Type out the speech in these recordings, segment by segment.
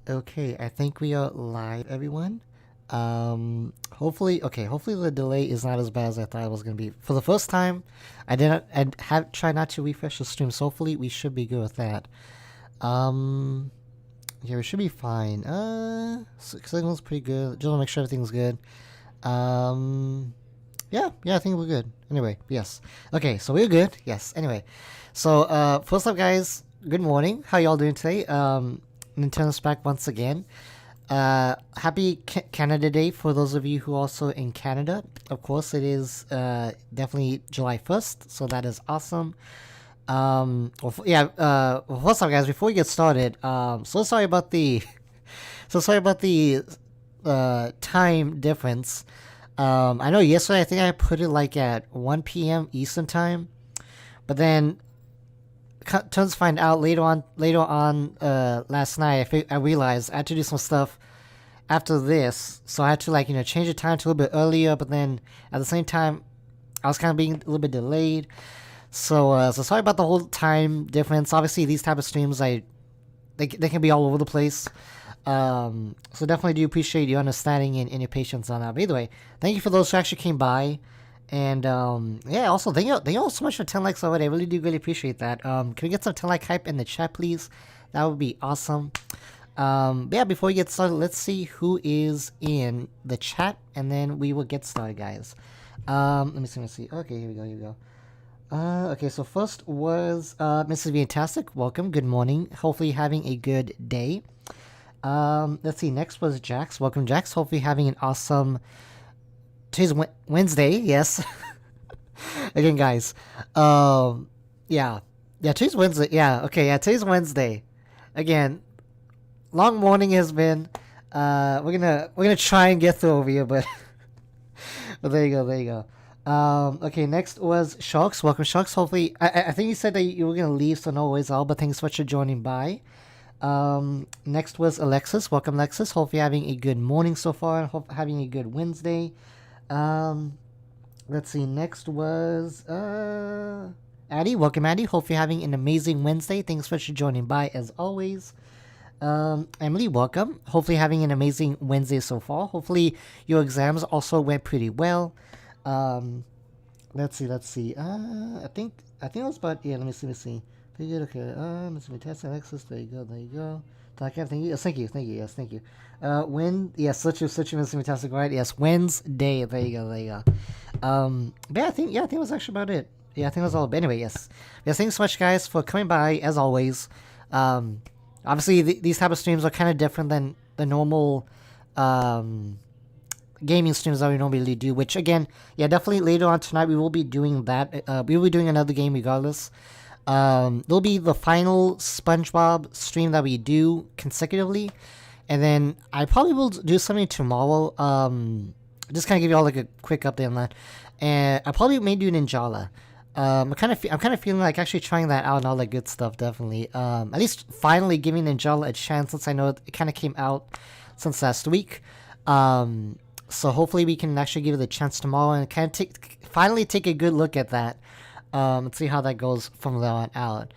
Okay, I think we are live, everyone. Hopefully the delay is not as bad as I thought it was gonna be. For the first time, I have tried not to refresh the stream, so hopefully we should be good with that. Um, yeah, we should be fine. Signal's pretty good. Just wanna make sure everything's good. Yeah, I think we're good. Anyway, yes. Okay, so we're good. Yes. Anyway, so first up, guys, good morning. How y'all doing today? Nintendo's back once again. Happy Canada Day for those of you who are also in Canada. Of course, it is definitely July 1st, so that is awesome. What's up, guys? Before we get started, so sorry about the time difference. I know yesterday I think I put it like at 1 p.m. Eastern time, but then turns find out later on last night I realized I had to do some stuff after this, so I had to change the time to a little bit earlier, but then at the same time I was kind of being a little bit delayed. So sorry about the whole time difference. Obviously these type of streams they can be all over the place. So definitely do appreciate your understanding and your patience on that. But either way, thank you for those who actually came by. And yeah, also thank you all so much for 10 likes already. I really do really appreciate that. Can we get some 10 like hype in the chat, please? That would be awesome. But yeah, before we get started, let's see who is in the chat, and then we will get started, guys. Let me see. Okay, here we go. Okay, so first was Mrs. Fantastic. Welcome. Good morning. Hopefully having a good day. Let's see. Next was Jax. Welcome, Jax. Hopefully having an awesome. Today's Wednesday. Yes. Again, guys. Yeah. Today's Wednesday. Yeah. Okay. Yeah. Today's Wednesday. Again, long morning has been. We're gonna try and get through over here, but but there you go. Okay, next was Sharks. Welcome, Sharks. Hopefully, I think you said that you were gonna leave, so no worries all. But thanks so much for joining by. Next was Alexis. Welcome, Alexis. Hopefully having a good morning so far. Hope having a good Wednesday. Let's see. Next was Addie. Welcome, Addie. Hopefully having an amazing Wednesday. Thanks so much for joining by as always. Emily, welcome. Hopefully having an amazing Wednesday so far. Hopefully your exams also went pretty well. Let's see. I think that was about, yeah, let me see. Pretty good, okay. Let's see, test Alexis, there you go. Thank you. Yes, thank you. Such a fantastic, right? Yes, Wednesday, there you go. But yeah, I think it was actually about it. Yeah, I think it was all, but anyway, yes. Yes, thanks so much, guys, for coming by, as always. Obviously, these type of streams are kind of different than the normal, gaming streams that we normally do, which again, yeah, definitely later on tonight we will be doing that. We will be doing another game regardless. There'll be the final SpongeBob stream that we do consecutively, and then I probably will do something tomorrow. Just kind of give you all like a quick update on that, and I probably may do Ninjala. I'm kind of feeling like actually trying that out and all that good stuff. Definitely. At least finally giving Ninjala a chance, since I know it kind of came out since last week. So hopefully we can actually give it a chance tomorrow and kind of finally take a good look at that. Let's see how that goes from there on out.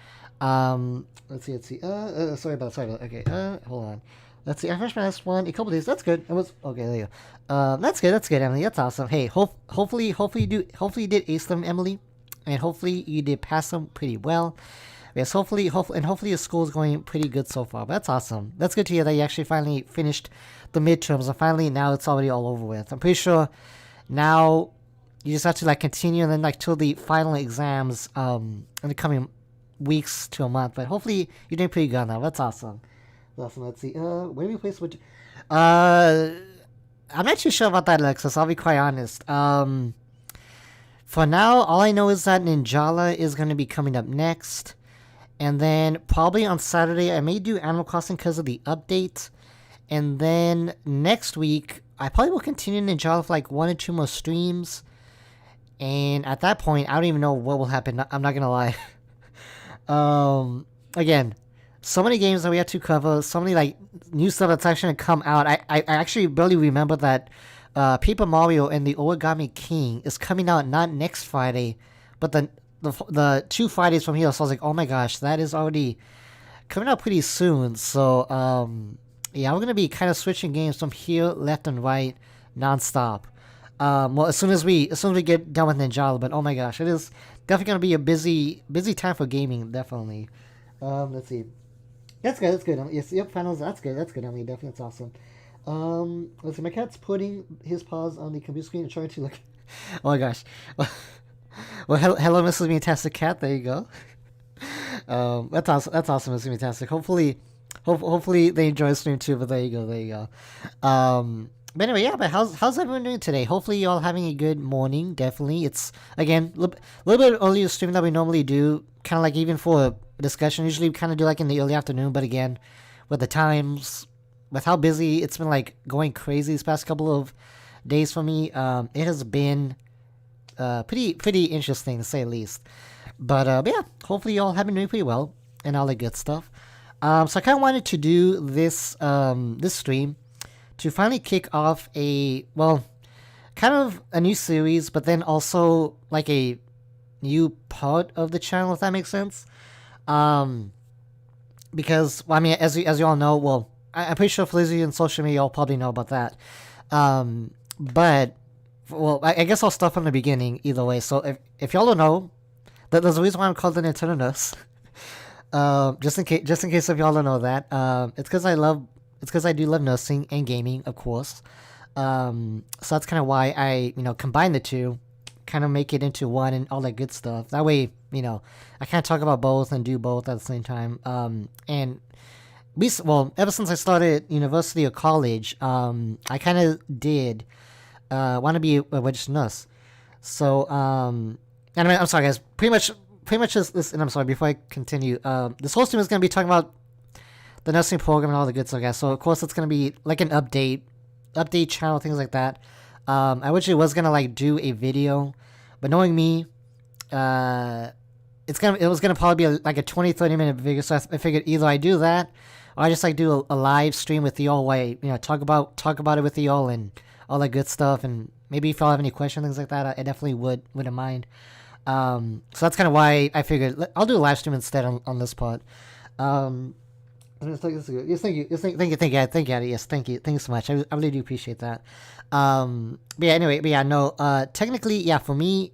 Let's see. Sorry about. Okay. Hold on. Let's see. I finished my last one a couple days. That's good. It was okay. There you go. That's good, Emily. That's awesome. Hey, hopefully you did ace them, Emily, and hopefully you did pass them pretty well. Yes, hopefully your school is going pretty good so far. But that's awesome. That's good to hear that you actually finally finished the midterms, and finally now it's already all over with. I'm pretty sure now you just have to continue and then till the final exams in the coming weeks to a month. But hopefully you're doing pretty good on that. That's awesome. Let's see. Where do we place which? I'm not too sure about that, Alexis. I'll be quite honest. For now, all I know is that Ninjala is going to be coming up next. And then probably on Saturday, I may do Animal Crossing because of the update. And then next week, I probably will continue Ninjala for 1 or 2 more streams. And at that point, I don't even know what will happen. I'm not going to lie. Again, so many games that we have to cover. So many new stuff that's actually going to come out. I actually barely remember that Paper Mario and the Origami King is coming out not next Friday, but the 2 Fridays from here. So I was like, oh my gosh, that is already coming out pretty soon. So yeah, we're gonna be kind of switching games from here left and right nonstop. Well, as soon as we get done with Ninjala, but oh my gosh, it is definitely gonna be a busy time for gaming. Definitely. Let's see. That's good. That's good. Yes. Yep. Finals. That's good. That's good. I mean, definitely, that's awesome. Let's see. My cat's putting his paws on the computer screen and trying to look. Oh my gosh. Well, hello, Mrs. Fantastic Cat. There you go. That's awesome. That's awesome, Mrs. Fantastic. Hopefully they enjoy the stream too. But there you go. There you go. But anyway, yeah. But how's everyone doing today? Hopefully you all having a good morning. Definitely. It's again a little bit earlier stream that we normally do. Kind of like even for a discussion. Usually we kind of do like in the early afternoon. But again, with the times, with how busy it's been, like going crazy these past couple of days for me, it has been pretty interesting to say the least. But yeah, hopefully y'all have been doing pretty well and all that good stuff. So I kind of wanted to do this stream to finally kick off kind of a new series, but then also like a new part of the channel, if that makes sense. Because well, I mean, as you all know, well, I'm pretty sure for those of you in social media, y'all probably know about that. But well, I guess I'll start from the beginning either way. So if y'all don't know, there's a reason why I'm called the nintendonurse. Just in case if y'all don't know that, it's because I do love nursing and gaming, of course. So that's kind of why I combine the two, kind of make it into one and all that good stuff. That way, I can't talk about both and do both at the same time. And ever since I started university or college, I kind of did want to be a registered nurse. So, and I'm sorry, guys. Pretty much this. And I'm sorry. Before I continue, this whole stream is going to be talking about the nursing program and all the good stuff, guys. So of course it's going to be like an update channel, things like that. I originally was gonna like do a video, but knowing me, it was gonna probably be like a 20-30 minute video. So I figured either I do that, or I just like do a live stream with y'all, where I talk about it with y'all and all that good stuff. And maybe if y'all have any questions, things like that, I definitely wouldn't mind. So that's kind of why I figured I'll do a live stream instead on this part. Yes, thank you. Yes, thank you. Yes, thank you so much. I really do appreciate that. But yeah, anyway, but yeah, no. Technically, yeah, for me,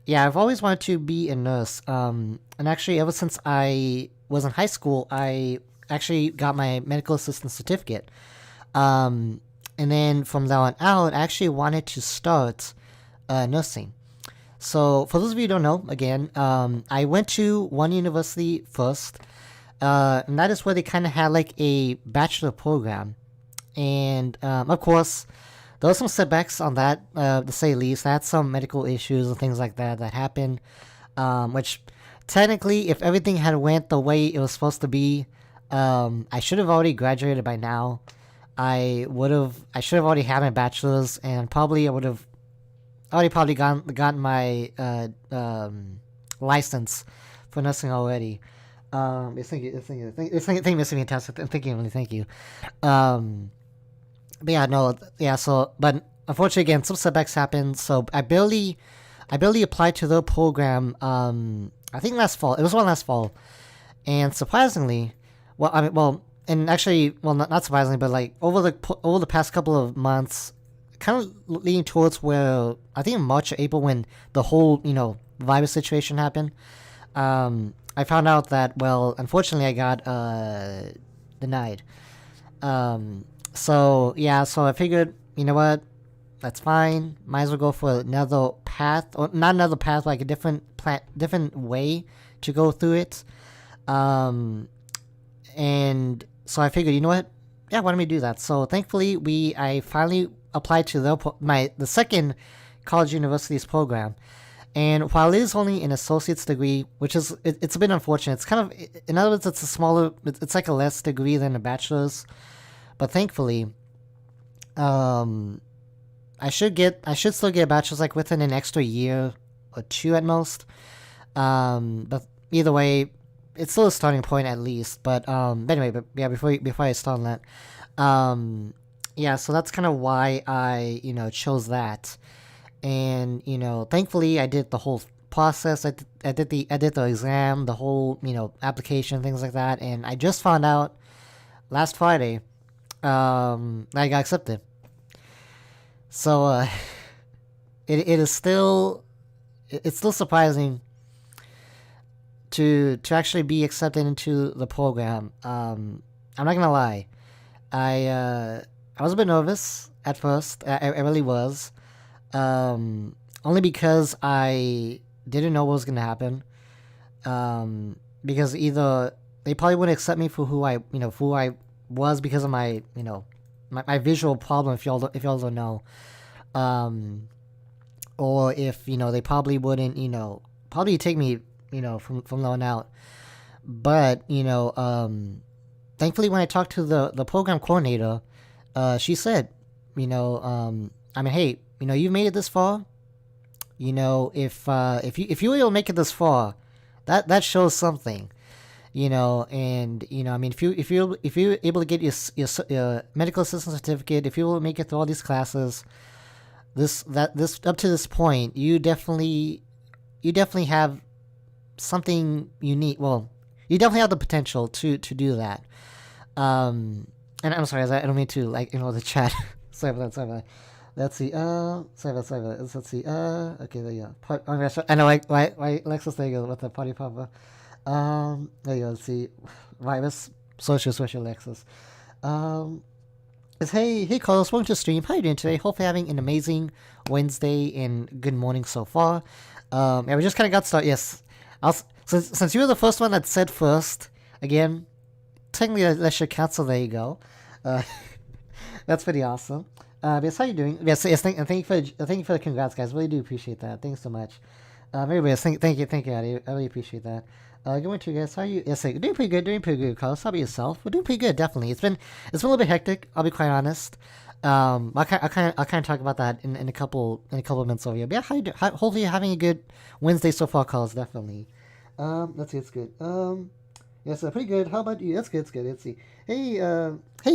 yeah, I've always wanted to be a nurse. And actually, ever since I was in high school, I actually got my medical assistant certificate. And then from that on out, I actually wanted to start nursing. So for those of you who don't know, again, I went to one university first. And that is where they kind of had like a bachelor program. And of course, there were some setbacks on that, to say the least. I had some medical issues and things like that happened. Which technically, if everything had went the way it was supposed to be, I should have already graduated by now. I should have already had my bachelor's, and probably I would have already probably gotten my license for nursing already. Yes, thank you, Mr. Fantastic. Thank you, really, thank you. But yeah, no, yeah. So, but unfortunately, again, some setbacks happened. So I barely applied to the program. I think last fall. It was one last fall, and surprisingly, and actually, not surprisingly, but like over the past couple of months, kind of leaning towards where I think in March or April, when the whole virus situation happened. I found out that, well, unfortunately, I got denied. So I figured, you know what, that's fine. Might as well go for another path, or not another path, like a different way to go through it. And so I figured, you know what, yeah, why don't we do that? So thankfully, I finally applied to the second college university's program. And while it is only an associate's degree, which is it's a bit unfortunate. It's kind of, in other words, it's like a less degree than a bachelor's. But thankfully, I should still get a bachelor's like within an extra year or two at most. But either way, it's still a starting point at least. But anyway, before I start on that, yeah, so that's kind of why I chose that. And thankfully I did the whole process. I did the exam, the whole application, things like that. And I just found out last Friday I got accepted. So it is still it's still surprising to actually be accepted into the program. I'm not gonna lie, I was a bit nervous at first. I really was. Only because I didn't know what was gonna happen. Because either they probably wouldn't accept me for who I was because of my my visual problem. If y'all don't know, um, or if they probably wouldn't probably take me from loan out. But thankfully when I talked to the program coordinator, she said, I mean, hey, you've made it this far. If you were able to make it this far, that shows something. And I mean, if you're able to get your medical assistant certificate, if you will make it through all these classes, this up to this point, you definitely have something unique. Well, you definitely have the potential to do that. And I'm sorry, I don't mean to the chat. Sorry about that. Sorry about that. Let's see. Sorry about this. Let's see. Okay, there you go. Oh my gosh, I know. Why, Lexus? There you go with the party popper. There you go. Let's see. Virus, social, Lexus. It's hey, Carlos. Welcome to stream. How are you doing today? Hopefully having an amazing Wednesday and good morning so far. Yeah, we just kind of got started. Yes, since you were the first one that said first. Again, technically that should cancel. There you go. That's pretty awesome. Yes, how you doing? Yes, thank you for the congrats, guys. Really do appreciate that. Thanks so much. Everybody, thank you, Addy. I really appreciate that. Good morning to you guys. How are you? Yes, doing pretty good, Carlos. How about yourself? We're doing pretty good, definitely. It's been a little bit hectic. I'll be quite honest. I'll kind of talk about that in a couple of minutes over here. But yeah, how you do? Hopefully you're having a good Wednesday so far, Carlos. Definitely. Let's see, it's good. Yes, pretty good. How about you? That's good. It's good. Let's see. Hey,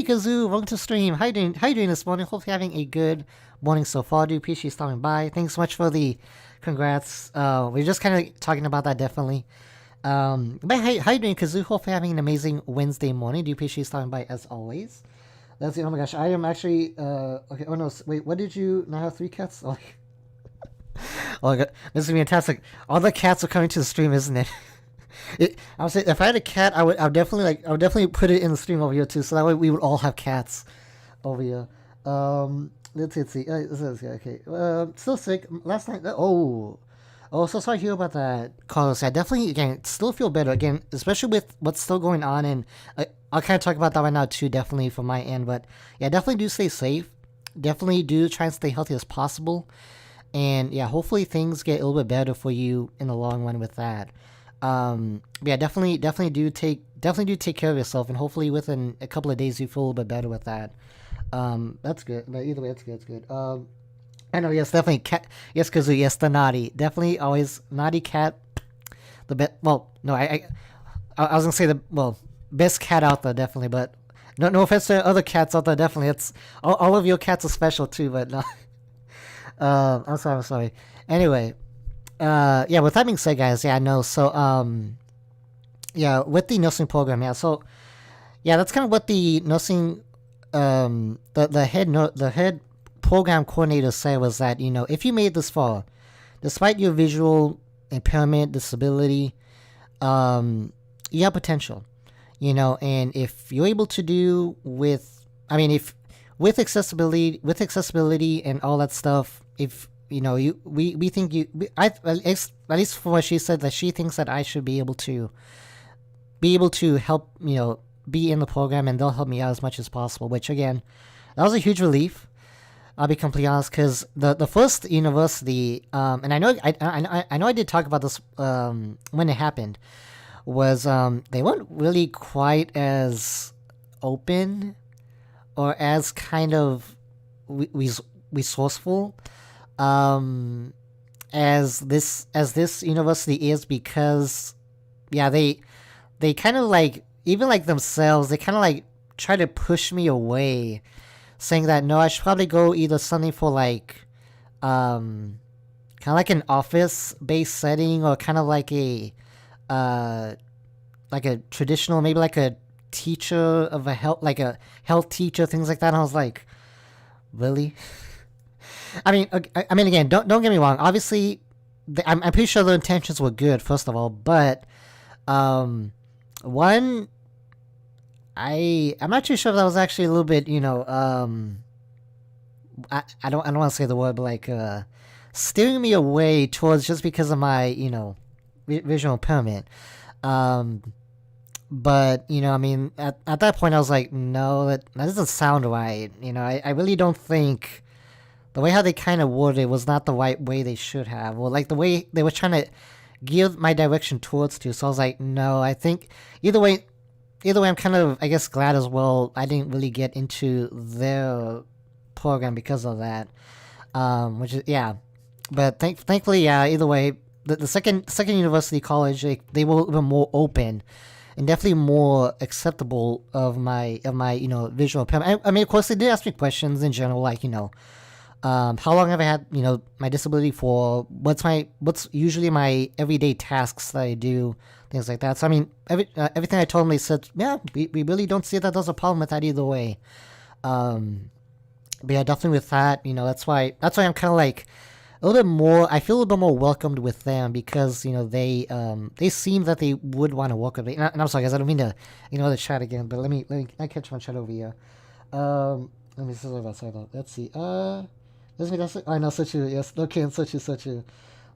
Kazoo, welcome to stream. How you doing? How you doing this morning? Hopefully having a good morning so far. Do appreciate you stopping by. Thanks so much for the congrats. We're just kind of talking about that definitely. But how you doing, Kazoo? Hopefully having an amazing Wednesday morning. Do appreciate you stopping by as always. That's it. Oh my gosh, I am actually okay. Oh no, wait. What did you now have 3 cats? Oh, oh my god, this is gonna be fantastic. All the cats are coming to the stream, isn't it? I would say if I had a cat, I would definitely put it in the stream over here too, so that way we would all have cats over here. Let's see. Okay. Still sick. Last night. Oh, so sorry to hear about that, Carlos. I definitely again still feel better again, especially with what's still going on, and I'll kind of talk about that right now too, definitely from my end. But yeah, definitely do stay safe. Definitely do try and stay healthy as possible, and yeah, hopefully things get a little bit better for you in the long run with that. Yeah, definitely do take care of yourself, and hopefully within a couple of days you feel a little bit better with that. That's good. But either way, it's good. I know. Yes, definitely cat. Yes, Kazoo. Yes, the naughty. Definitely always naughty cat. The best. Well, no, I was gonna say best cat out there, definitely. But no offense to other cats out there, definitely. It's all of your cats are special too, but no. I'm sorry. Anyway. Yeah, with that being said, guys, yeah, no, so, yeah, with the nursing program, yeah, so, yeah, that's kind of what the nursing, the head program coordinator said was that, if you made this far, despite your visual impairment, disability, you have potential, and if you're able to do with accessibility and all that stuff, if we think at least from what she said, that she thinks that I should be able to help, be in the program, and they'll help me out as much as possible, which again, that was a huge relief. I'll be completely honest, because the first university, and I know I did talk about this when it happened, was they weren't really quite as open or as kind of resourceful as this university is, because yeah, they kind of even themselves, they kind of try to push me away, saying that no, I should probably go either something for kind of an office based setting, or kind of a traditional, maybe a teacher of a health teacher, things like that. And I was like, really? I mean, again, don't get me wrong. Obviously, I'm pretty sure the intentions were good, first of all, but one, I'm not too sure if that was actually a little bit, I don't want to say the word, but like steering me away towards just because of my visual impairment. Um, but I mean, at that point, I was like, no, that doesn't sound right. I really don't think the way how they kind of worded it was not the right way they should have, or like the way they were trying to give my direction towards to. So I was like, no, I think either way, I'm kind of, I guess, glad as well. I didn't really get into their program because of that. Which is yeah, but thankfully, yeah. Either way, the second university college, they were a little bit more open and definitely more acceptable of my visual impairment. I mean, of course, they did ask me questions in general, like how long have I had my disability for? What's usually my everyday tasks that I do, things like that. So I mean, everything I told them, they said, yeah, we really don't see that there's a problem with that either way. But yeah, definitely with that, that's why I'm kind of like a little bit more. I feel a little bit more welcomed with them because they seem that they would want to work with me. And I'm sorry, guys, I don't mean to the chat again, but let me I catch my chat over here. Let me see about let's see. That's I know such a yes. Okay, and such a.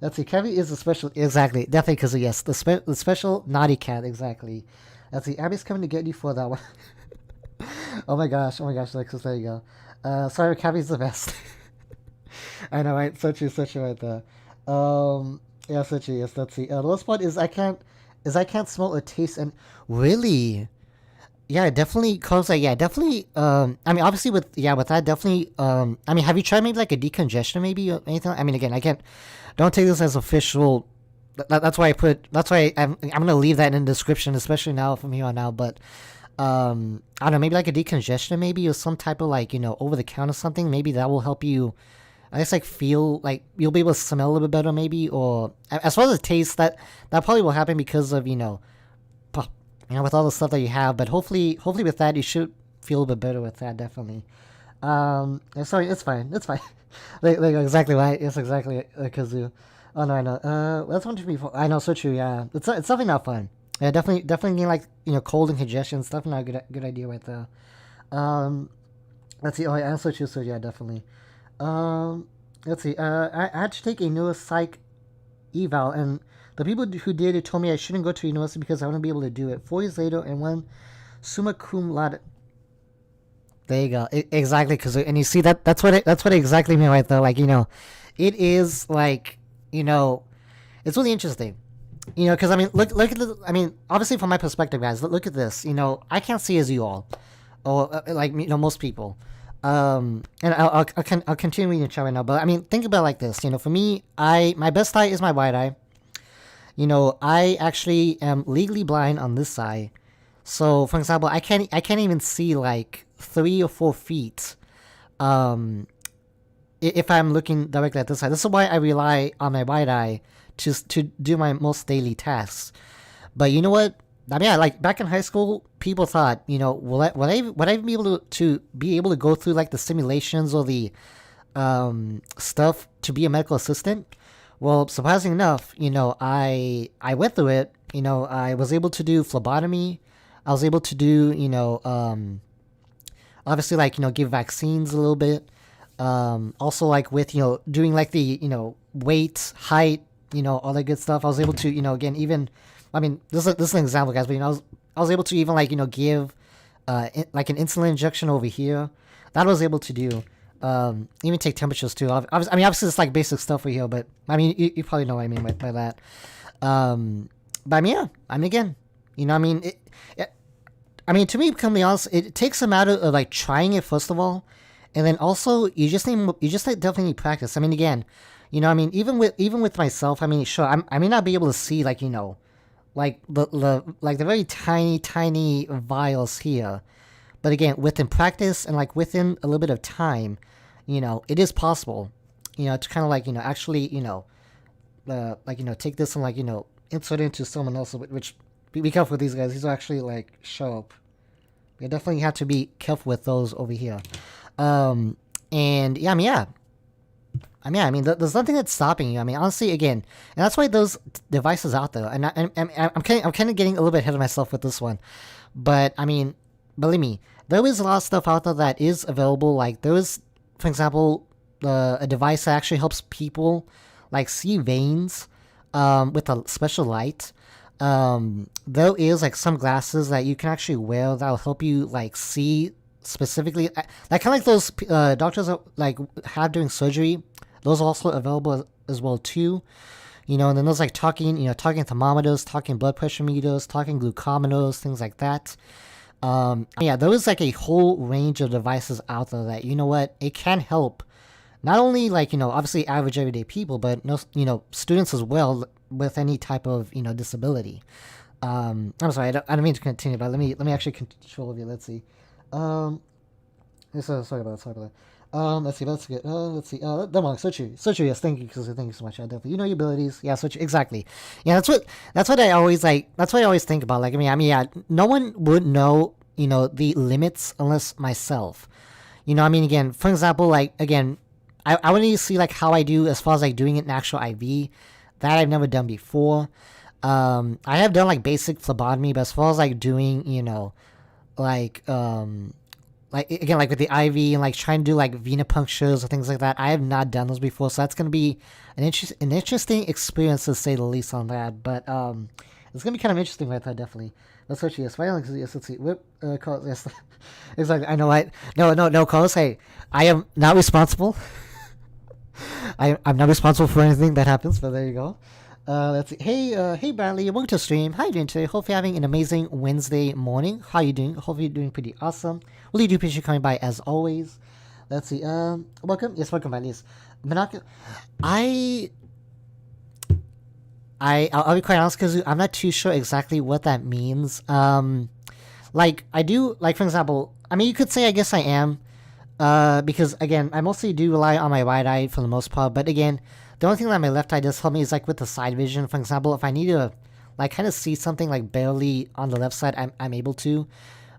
Let's see. Kevin is a special. Exactly, definitely because of yes, the special naughty cat. Exactly. Let's see. Abby's coming to get you for that one. Oh my gosh, Lexus, there you go. Sorry, Cabby's the best. I know, right? Such a right there. Yeah, such a yes. Let's see. The last part is I can't smell or taste and really. Yeah, definitely cause like yeah, definitely. I mean, obviously with that, definitely. I mean, have you tried maybe like a decongestion, maybe or anything? I mean, again, I can't. Don't take this as official. That's why I put. That's why I'm gonna leave that in the description, especially now from here on out. But I don't know, maybe like a decongestion, maybe or some type of like over the counter something. Maybe that will help you. I guess like feel like you'll be able to smell a little bit better, maybe, or as far as the taste, that probably will happen because of with all the stuff that you have. But hopefully with that, you should feel a bit better with that, definitely. Sorry, it's fine. like exactly right. It's exactly Kazoo. Oh no, I know. That's one to be. I know, so true. Yeah, it's definitely not fun. Yeah, definitely getting like cold and congestion stuff. Not a good idea right there. Let's see. Oh, yeah, I'm so true. So yeah, definitely. Let's see. I had to take a neuropsych eval, and the people who did it told me I shouldn't go to university because I wouldn't be able to do it. 4 years later, and one summa cum laude. There you go. Exactly, and you see that's what it exactly mean right there. Like it is like it's really interesting. Because I mean, look at the. I mean, obviously from my perspective, guys, look at this. I can't see as you all, or like most people. And I'll continue reading the chat right now. But I mean, think about it like this. For me, my best eye is my right eye. I actually am legally blind on this eye. So, for example, I can't even see like 3 or 4 feet. If I'm looking directly at this side. This is why I rely on my right eye to do my most daily tasks. But you know what? I mean, like back in high school, people thought, will I be able to go through like the simulations or the stuff to be a medical assistant? Well, surprisingly enough, I went through it. I was able to do phlebotomy. I was able to do, obviously like give vaccines a little bit. Also like with doing like the weight, height, all that good stuff. I was able to again even. I mean, this is an example, guys, but I was able to even like give like an insulin injection over here. That I was able to do. Even take temperatures too. I mean, obviously it's like basic stuff over here, but I mean, you probably know what I mean by that. But I mean, yeah. I mean, again, I mean, I mean, to me, to be honest, it takes a matter of like trying it first of all, and then also you just like definitely need practice. I mean, again, I mean, even with myself, I mean, sure, I may not be able to see like like the very tiny vials here, but again, within practice and like within a little bit of time, it is possible, to kind of like actually like take this and like insert it into someone else, which be careful with these guys. These will actually like show up You definitely have to be careful with those over here. And yeah, I mean, there's nothing that's stopping you. I mean, honestly, again, and that's why those devices out there. And I'm kind of getting a little bit ahead of myself with this one, but I mean, believe me, there is a lot of stuff out there that is available. Like there is, for example, a device that actually helps people like see veins, with a special light. There is like some glasses that you can actually wear that'll help you like see specifically, like kind of like those doctors that, like have during surgery. Those are also available as well too. And then there's like talking thermometers, talking blood pressure meters, talking glucometers, things like that. Yeah, there is like a whole range of devices out there that it can help. Not only like obviously average everyday people, but students as well with any type of disability. I'm sorry, I don't mean to continue, but let me actually control you. Let's see. Sorry about that. Let's see. Let's get. Let's see. Demon, search you. Yes, thank you so much. Definitely, your abilities. Yeah, search exactly. Yeah, that's what I always like. That's what I always think about. Like, yeah, no one would know, the limits unless myself. Again, for example, like again, I want to see like how I do as far as like doing it in actual IV. That I've never done before. I have done like basic phlebotomy, but as far as like doing, like again, like with the IV and like trying to do like venipunctures or things like that, I have not done those before, so that's gonna be an interesting experience to say the least on that. But it's gonna be kind of interesting, right there, definitely. Let's search yes, yes. Let's see. Whip, Carlos, yes, exactly. I know. No, Carlos. Hey, I am not responsible. I'm not responsible for anything that happens, but there you go. Let's see. Hey, Bradley. Welcome to the stream. How you doing today? Hope you're having an amazing Wednesday morning. How you doing? Hope you're doing pretty awesome. Really do appreciate you coming by as always. Let's see. Welcome. Yes, welcome, by Liz. I'll be quite honest because I'm not too sure exactly what that means. Like I do, like for example, I mean, you could say I guess I am. Because again, I mostly do rely on my right eye for the most part. But again, the only thing that my left eye does help me is like with the side vision. For example, if I need to like kind of see something like barely on the left side, I'm able to.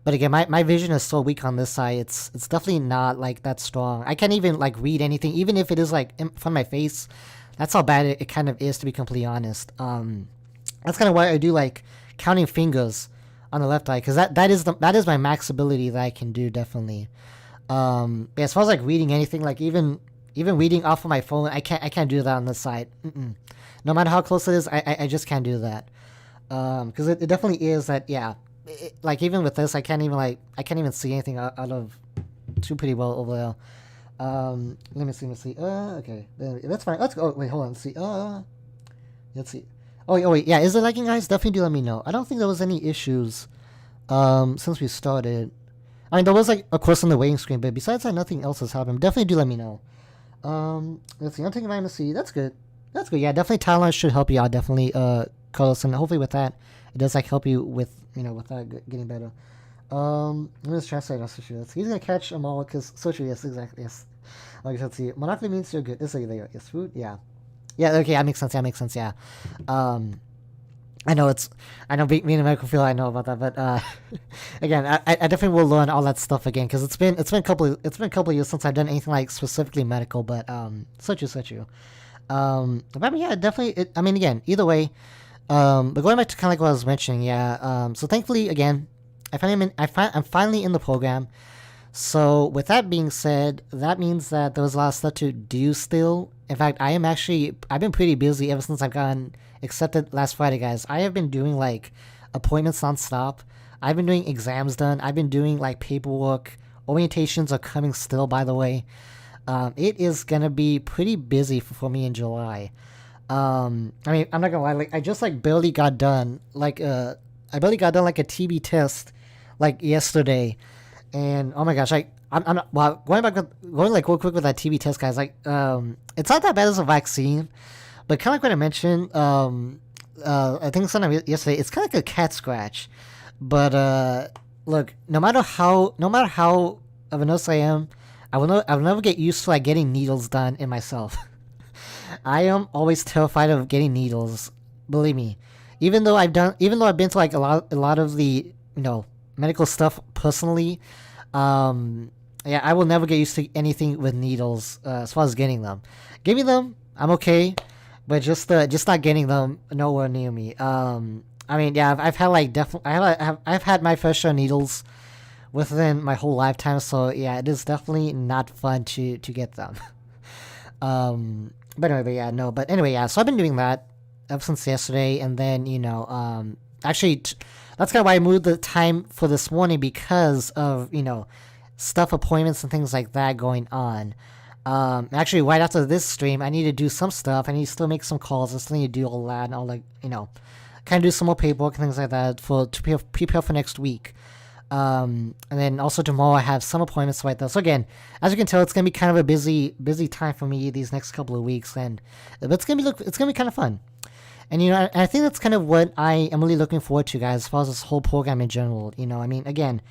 But again, my vision is so weak on this side. It's definitely not like that strong. I can't even like read anything, even if it is like in front of my face. That's how bad it kind of is, to be completely honest. That's kind of why I do like counting fingers on the left eye, because that is my max ability that I can do, definitely. Yeah, as far as like reading anything, like even reading off of my phone, I can't do that on this side. No matter how close it is, I just can't do that. Because it definitely is that, yeah. Like even with this, I can't even see anything out of too pretty well over there. Let me see. Okay, that's fine. Let's go. Oh, wait, hold on. Let's see. Let's see. Oh wait, yeah. Is it lagging, guys? Definitely do let me know. I don't think there was any issues, since we started. I mean, there was like, of course, on the waiting screen, but besides that, nothing else has happened. Definitely do let me know. Let's see. I'm taking vitamin C. That's good. Yeah, definitely Tylenol should help you out. Definitely, Carlos, and hopefully with that, it does like help you with with that getting better. Let me just translate also. He's gonna catch them all because social. Yes, exactly. Yes. Like, let's see. Monopoly means you're good. It's like there. Yes, food. Yeah. Yeah. Okay. That makes sense. Yeah. I know being a medical field, I know about that, but again, I definitely will learn all that stuff again, because it's been a couple of years since I've done anything like specifically medical, but such you. But I mean, yeah, definitely. I mean, again, either way, but going back to kind of like what I was mentioning, yeah. So thankfully, again, I'm finally in the program. So with that being said, that means that there was a lot of stuff to do still. In fact, I've been pretty busy ever since I've gotten accepted last Friday, guys. I have been doing like appointments non-stop. I've been doing exams done. I've been doing like paperwork. Orientations are coming still, by the way. It is gonna be pretty busy for me in July. I mean, I'm not gonna lie. Like, I just like barely got done. Like, I barely got done like a TB test, like yesterday. And oh my gosh, I'm not, well, going like real quick with that TB test, guys. Like, it's not that bad as a vaccine, but kind of like what I mentioned. I think sometime yesterday, it's kind of like a cat scratch. But look, no matter how of a nurse I am, I will never get used to like getting needles done in myself. I am always terrified of getting needles. Believe me, even though I've been to like a lot of the medical stuff personally, yeah, I will never get used to anything with needles as far as getting them. Giving them, I'm okay, but just not getting them nowhere near me. I mean, yeah, I've had like definitely I've had my first share of needles within my whole lifetime, so yeah, it is definitely not fun to get them. But anyway, yeah, no, but anyway, yeah. So I've been doing that ever since yesterday, and then actually, that's kind of why I moved the time for this morning because of stuff, appointments, and things like that going on. Actually, right after this stream, I need to do some stuff. I need to still make some calls. I still need to do all that, and all like kind of do some more paperwork and things like that to prepare for next week. And then also tomorrow I have some appointments right there. So again, as you can tell, it's gonna be kind of a busy time for me these next couple of weeks, but it's gonna be kind of fun. And I think that's kind of what I am really looking forward to, guys, as far as this whole program in general. I mean, again,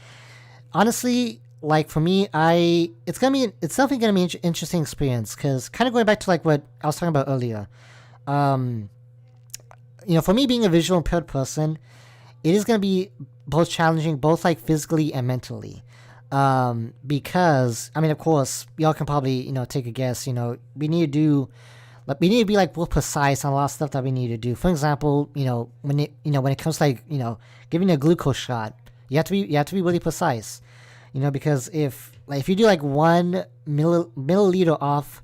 honestly, like for me, it's definitely gonna be an interesting experience because kind of going back to like what I was talking about earlier. For me being a visual impaired person, it is gonna be both challenging, both like physically and mentally, because I mean, of course, y'all can probably take a guess. We need to be like more precise on a lot of stuff that we need to do. For example, when it comes to like giving a glucose shot, you have to be really precise. Because if you do like 1 milliliter off,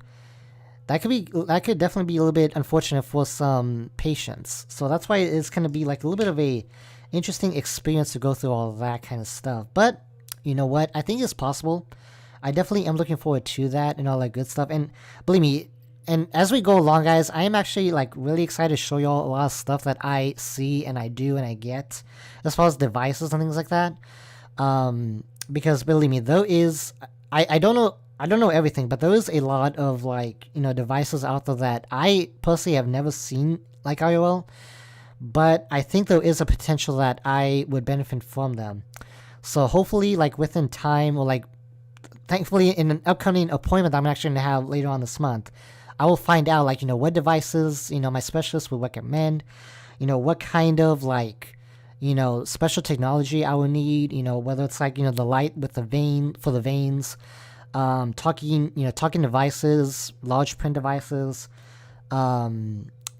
that could definitely be a little bit unfortunate for some patients. So that's why it's gonna be like a little bit of a interesting experience to go through all of that kind of stuff. But you know what? I think it's possible. I definitely am looking forward to that and all that good stuff. And believe me, and as we go along, guys, I am actually like really excited to show y'all a lot of stuff that I see and I do and I get as far as devices and things like that. Because believe me, there is I don't know everything, but there is a lot of like devices out there that I personally have never seen like IOL. But I think there is a potential that I would benefit from them. So hopefully, like within time, or like thankfully in an upcoming appointment that I'm actually going to have later on this month, I will find out like what devices my specialist would recommend, what kind of like special technology I will need, whether it's like the light with the vein for the veins, talking devices, large print devices,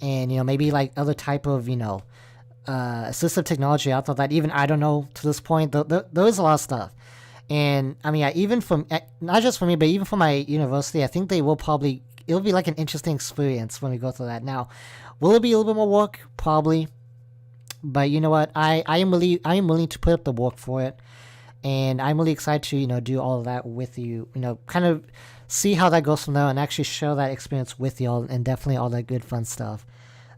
and maybe like other type of assistive technology out there that even I don't know to this point. There is a lot of stuff, and I mean, yeah, even from not just for me, but even for my university, I think it'll be like an interesting experience when we go through that. Now, will it be a little bit more work? Probably, but you know what? I am willing to put up the work for it, and I'm really excited to do all of that with you. Kind of see how that goes from there and actually share that experience with y'all and definitely all that good fun stuff.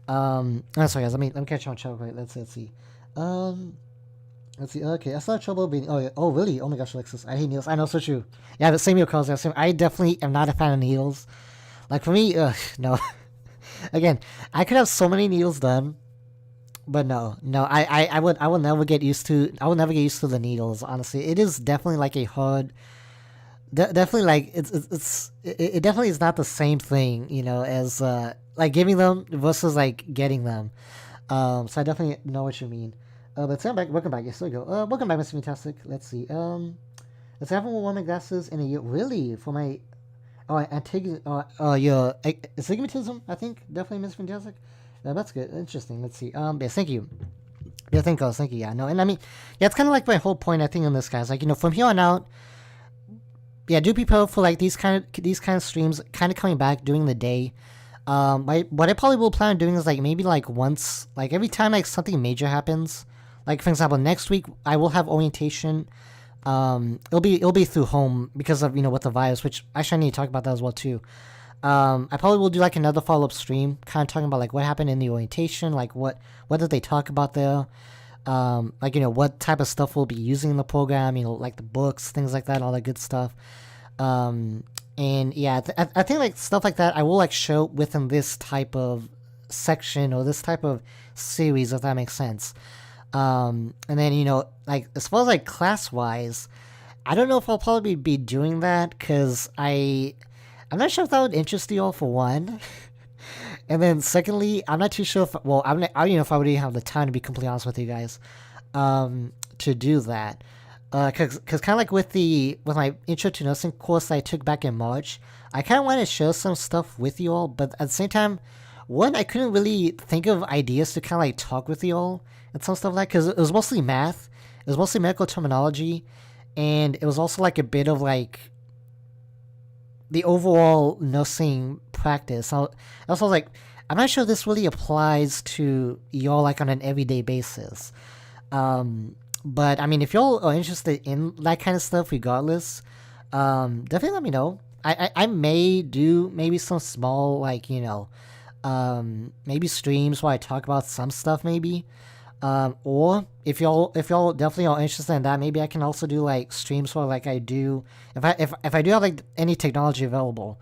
Sorry guys, let me catch you on trouble. Right, let's see. Let's see. Okay, I saw trouble being. Oh really? Oh my gosh, Alexis, I hate needles. I know, so true. Yeah, the same here, Carl. I definitely am not a fan of needles. Like for me, no. Again, I could have so many needles done, but no. I will never get used to. I will never get used to the needles. Honestly, it is definitely like a hard. Definitely like it definitely is not the same thing as like giving them versus like getting them. So I definitely know what you mean. But welcome back. Yes, there we go. Welcome back, Mr. Fantastic. Let's see. Let's have one my glasses in a year. Really? For my your astigmatism, I think definitely, Mr. Fantastic. That's good. Interesting. Let's see. Yes, thank you. Yeah, thank you. Yeah, no, and I mean, yeah, it's kind of like my whole point. I think on this, guys, like from here on out. Yeah, do prepare for like these kind of streams kind of coming back during the day. What I probably will plan on doing is like maybe like once, like every time like something major happens. Like for example, next week I will have orientation. It'll be through home because of with the virus, which actually I need to talk about that as well too. I probably will do like another follow-up stream, kind of talking about like what happened in the orientation, like what did they talk about there. Like what type of stuff we'll be using in the program, like the books, things like that, all that good stuff. And yeah, I think like stuff like that I will like show within this type of section or this type of series, if that makes sense. And then like as far as like class wise, I don't know if I'll probably be doing that because I'm not sure if that would interest you all, for one. And then secondly, I'm not too sure if, well, I don't know if I would even have the time, to be completely honest with you guys, to do that. Cause kind of like with my intro to nursing course that I took back in March, I kind of want to share some stuff with you all, but at the same time, one, I couldn't really think of ideas to kind of like talk with you all and some stuff like, because it was mostly math, it was mostly medical terminology, and it was also like a bit of like the overall nursing practice. So I was like, I'm not sure this really applies to y'all like on an everyday basis. But I mean, if y'all are interested in that kind of stuff, regardless, definitely let me know. I may do maybe some small like maybe streams where I talk about some stuff maybe. Or if y'all definitely are interested in that, maybe I can also do like streams where like I do if I do have like any technology available.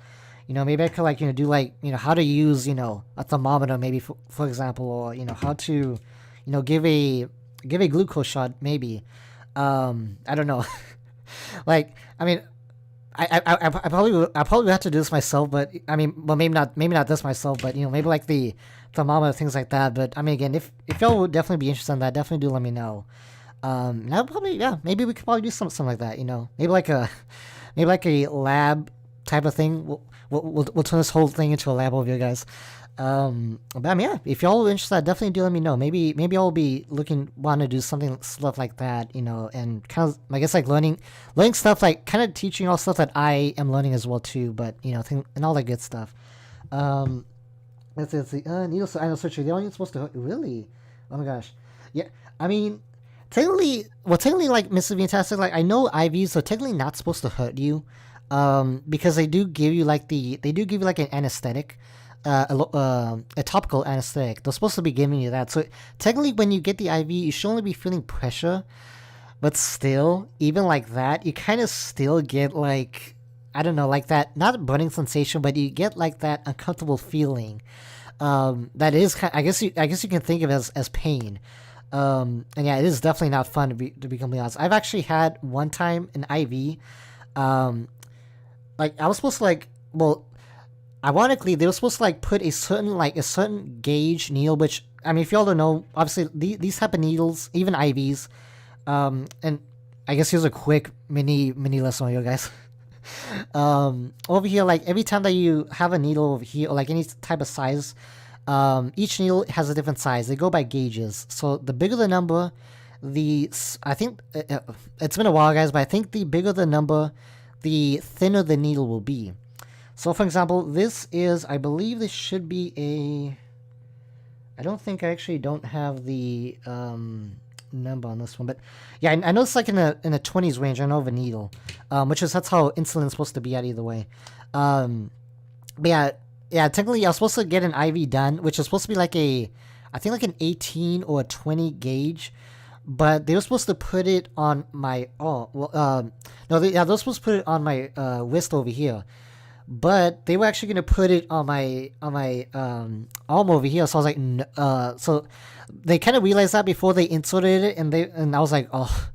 Maybe I could like do like how to use a thermometer maybe for example, or how to give a glucose shot maybe. I don't know. Like I mean, I probably would have to do this myself, but I mean, well, maybe not this myself, but maybe like the thermometer, things like that. But I mean, again, if y'all would definitely be interested in that, definitely do let me know. Now probably yeah, maybe we could probably do something like that. Maybe like a maybe like a lab type of thing. We'll turn this whole thing into a lab over you guys. But I mean, yeah, if y'all are interested, definitely do let me know. Maybe I'll be want to do something stuff like that, and kind of I guess like learning stuff like kind of teaching all stuff that I am learning as well too. But and all that good stuff. Let's see. Needle I know surgery. They're only supposed to hurt. Really? Oh my gosh. Yeah. I mean, technically, like Mrs. Fantastic, like I know IVs are technically not supposed to hurt you, because they do give you like an anesthetic. A topical anesthetic. They're supposed to be giving you that. So technically, when you get the IV, you should only be feeling pressure. But still, even like that, you kind of still get like I don't know, like that not a burning sensation, but you get like that uncomfortable feeling. That is I guess you can think of it as pain. And yeah, it is definitely not fun to be completely honest. I've actually had one time an IV. Like I was supposed to ironically, they were supposed to like put a certain gauge needle, which I mean, if y'all don't know, obviously these type of needles, even IVs, and I guess here's a quick mini lesson on you guys. Over here, like every time that you have a needle over here, or like any type of size, each needle has a different size. They go by gauges. So the bigger the number, I think it's been a while, guys, but I think the bigger the number, the thinner the needle will be. So, for example, I believe this should be I don't think I actually don't have the number on this one, but yeah, I know it's like in the 20s range. I know of a needle, that's how insulin's supposed to be at either way. But yeah, technically I was supposed to get an IV done, which is supposed to be like I think like an 18 or a 20 gauge, but they were supposed to put it on my they were supposed to put it on my wrist over here. But they were actually gonna put it on my arm over here, so I was like, so they kind of realized that before they inserted it, and I was like, oh,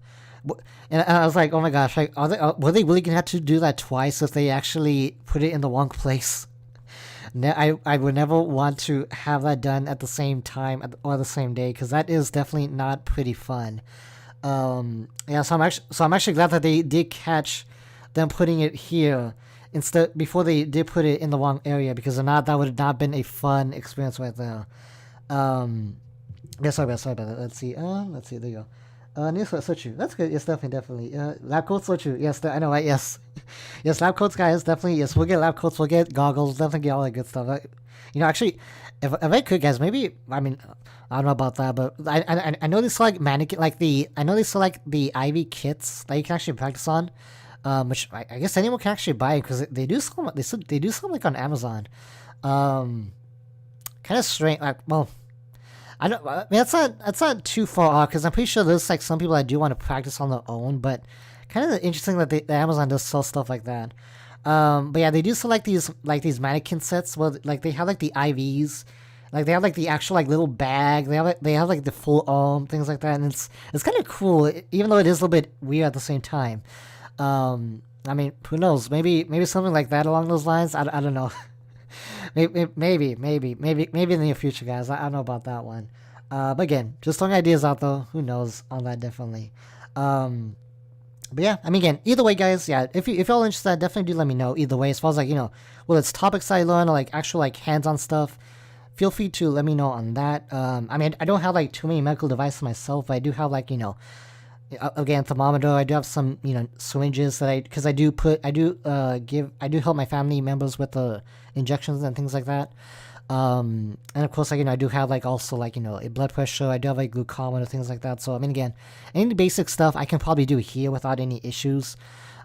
and I was like, oh my gosh, like, were they really gonna have to do that twice if they actually put it in the wrong place? I would never want to have that done at the same time or the same day, because that is definitely not pretty fun. Yeah, so I'm actually glad that they did catch them putting it here instead before they did put it in the wrong area, because if not, that would have not been a fun experience right there. Yeah, sorry about that. Let's see, there you go. News for Sochu. That's good. Yes, definitely. Lab coats Sochu. Yes, I know, right? Yes. Yes, lab coats, guys, definitely. Yes, we'll get lab coats, we'll get goggles, definitely get all that good stuff. Actually, if I could, guys, maybe, I mean, I don't know about that, but I know they sell like mannequin, I know they sell like the IV kits that you can actually practice on. Which I guess anyone can actually buy, because they do sell like on Amazon. Kind of strange. Like, well, I don't. I mean, that's not too far off, because I'm pretty sure there's like some people that do want to practice on their own. But kind of interesting that the Amazon does sell stuff like that. But yeah, they do sell like these mannequin sets where like they have like the IVs. Like they have like the actual like little bag. They have like the full arm, things like that, and it's kind of cool, even though it is a little bit weird at the same time. I mean, who knows? Maybe something like that along those lines. I don't know. maybe in the near future, guys. I don't know about that one. But again, just throwing ideas out though. Who knows on that, definitely. But yeah, I mean, again, either way, guys, yeah, if y'all interested, definitely do let me know. Either way, as far as like well, it's topics I learn or like actual like hands-on stuff. Feel free to let me know on that. I mean, I don't have like too many medical devices myself, but I do have like again, thermometer. I do have some syringes that because I do help my family members with the injections and things like that. And of course, like I do have like also like a blood pressure. I do have like glucometer, things like that. So I mean, again, any basic stuff I can probably do here without any issues.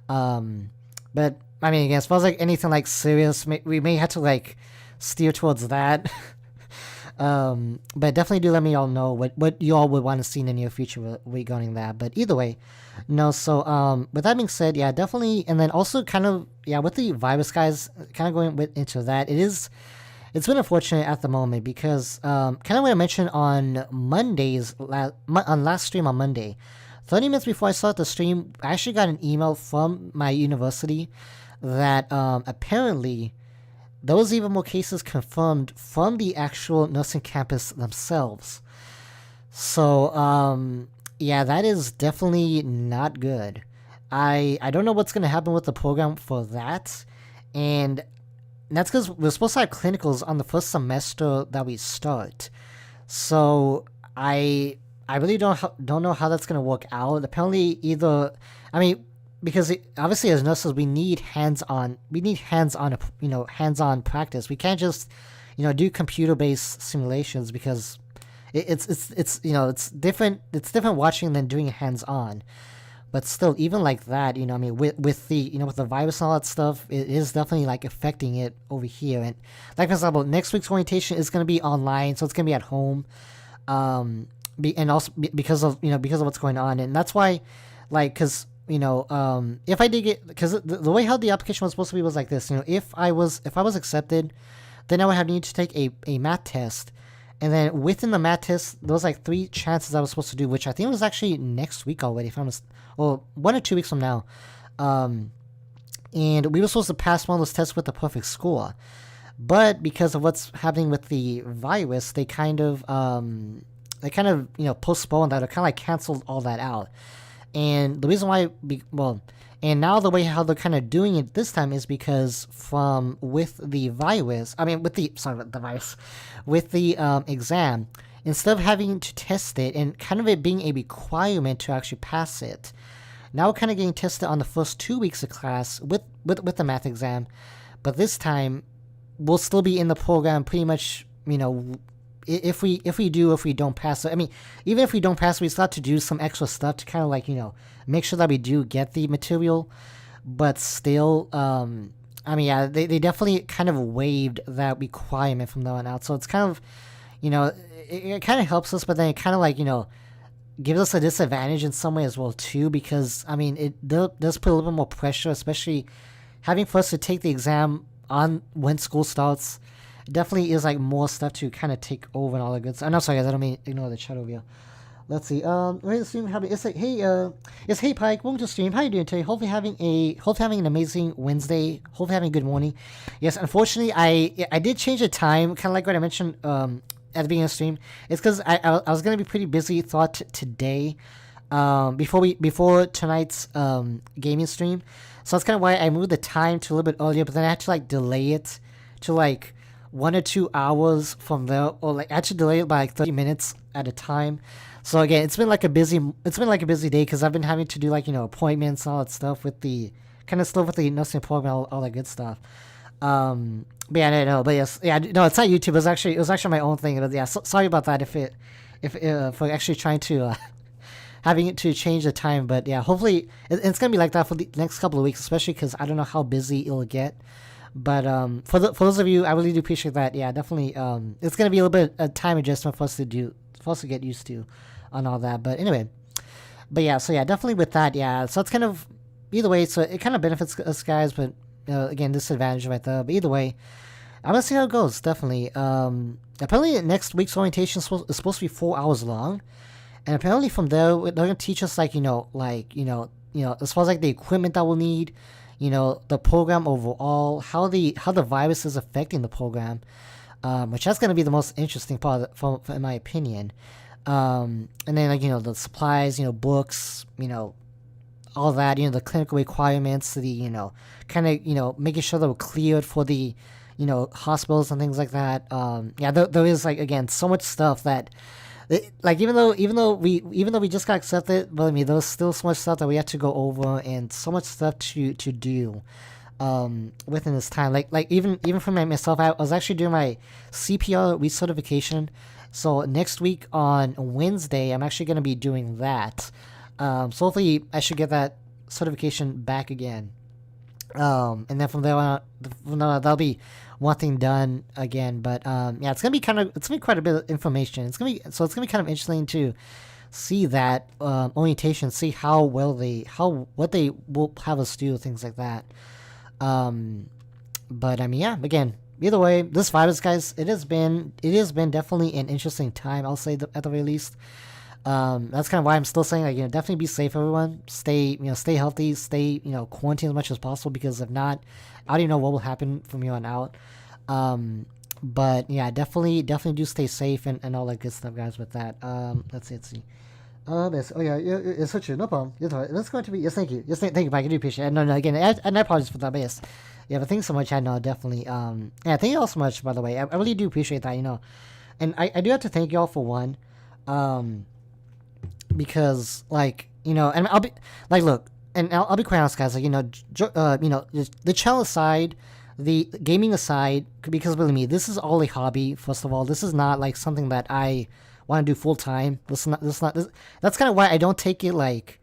But I mean, again, as far as like anything like serious, we may have to like steer towards that. But definitely do let me all know what you all would want to see in the near future regarding that. But either way, no. So with that being said, yeah, definitely, and then also kind of with the virus, guys, kind of going into that, it's been unfortunate at the moment because kind of what I mentioned on Monday's on last stream on Monday, 30 minutes before I started the stream, I actually got an email from my university that apparently there was even more cases confirmed from the actual nursing campus themselves. So yeah, that is definitely not good. I don't know what's going to happen with the program for that, and that's because we're supposed to have clinicals on the first semester that we start. So I really don't know how that's gonna work out. Apparently, because obviously as nurses we need hands-on hands-on practice. We can't just do computer-based simulations because it's different. It's different watching than doing it hands-on. But still, even like that, with the virus and all that stuff, it is definitely like affecting it over here. And like for example, next week's orientation is going to be online, so it's going to be at home. And also because of what's going on, and that's why, like, because if I did get, because the way how the application was supposed to be was like this. If I was accepted, then I would have need to take a math test. And then within the math test, there was like 3 chances I was supposed to do, which I think was actually next week already, or 1 or 2 weeks from now. And we were supposed to pass one of those tests with a perfect score. But because of what's happening with the virus, they kind of postponed that, or kind of like canceled all that out. And the reason why, and now the way how they're kind of doing it this time is because with the exam, instead of having to test it and kind of it being a requirement to actually pass it, now we're kind of getting tested on the first 2 weeks of class with the math exam, but this time we'll still be in the program pretty much, if we don't pass it. I mean, even if we don't pass it, we still have to do some extra stuff to kind of like, make sure that we do get the material. But still, they definitely kind of waived that requirement from there on out. So it's kind of, it kind of helps us, but then it kind of like, gives us a disadvantage in some way as well too, because I mean, it does put a little bit more pressure, especially having for us to take the exam on when school starts. Definitely is like more stuff to kind of take over and all that good stuff. I'm sorry guys, I don't mean ignore the chat over here. Let's see. Wait, the stream happy. It's like hey Pike, welcome to stream. How you doing today? Hopefully having an amazing Wednesday. Hopefully having a good morning. Yes, unfortunately I did change the time, kind of like what I mentioned at the beginning of the stream. It's because I was gonna be pretty busy throughout today, before tonight's gaming stream. So that's kind of why I moved the time to a little bit earlier. But then I had to like delay it to like 1 or 2 hours from there, or like actually delay it by like 30 minutes at a time. So again, it's been like a busy day because I've been having to do like appointments and all that stuff with the nursing program, all that good stuff. But yeah, I know, but yes, yeah, no, it's not YouTube. It was actually my own thing. Yeah, sorry about that for actually trying to having it to change the time. But yeah, hopefully it's gonna be like that for the next couple of weeks, especially because I don't know how busy it'll get. But for those of you, I really do appreciate that. Yeah, definitely. It's gonna be a little bit of time adjustment for us to get used to, on all that. But anyway, so yeah, definitely with that. Yeah, so it's kind of either way. So it kind of benefits us guys, but again, disadvantage right there. But either way, I'm gonna see how it goes. Definitely. Apparently next week's orientation is supposed to be 4 hours long, and apparently from there they're gonna teach us as far as like the equipment that we'll need. The program overall, how the virus is affecting the program, which that's going to be the most interesting part, in my opinion. And then like the supplies, books, all that, the clinical requirements, the, kind of, making sure that we're cleared for the, hospitals and things like that. Yeah, there is, like, again, so much stuff that, like, even though we just got accepted, but I mean, there's still so much stuff that we have to go over and so much stuff to do within this time. Like even for myself, I was actually doing my CPR recertification. So next week on Wednesday, I'm actually going to be doing that. So hopefully I should get that certification back again. And then from there on, that'll be one thing done again. But yeah, it's gonna be quite a bit of information. It's gonna be kind of interesting to see that orientation, see what they will have us do, things like that. But I mean, yeah, again, either way, this virus, guys, it has been definitely an interesting time, I'll say, at the very least. That's kind of why I'm still saying, like, definitely be safe, everyone. Stay healthy, stay, quarantine as much as possible, because if not, I don't even know what will happen from here on out. But yeah, definitely do stay safe and all that good stuff, guys, with that. Let's see. Yes, oh yeah, it's such no problem. That's going to be, yes, thank you. Yes, thank you, Mike. I do appreciate it. No, again, and I apologize for that, but yes. Yeah, but thanks so much, no, definitely. Yeah, thank you all so much, by the way. I really do appreciate that, And I do have to thank you all for one. Because, like, and I'll be, like, look, and I'll be quite honest, guys, like, the channel aside, the gaming aside, because believe me, this is all a hobby, first of all. This is not, like, something that I want to do full time. That's kind of why I don't take it, like,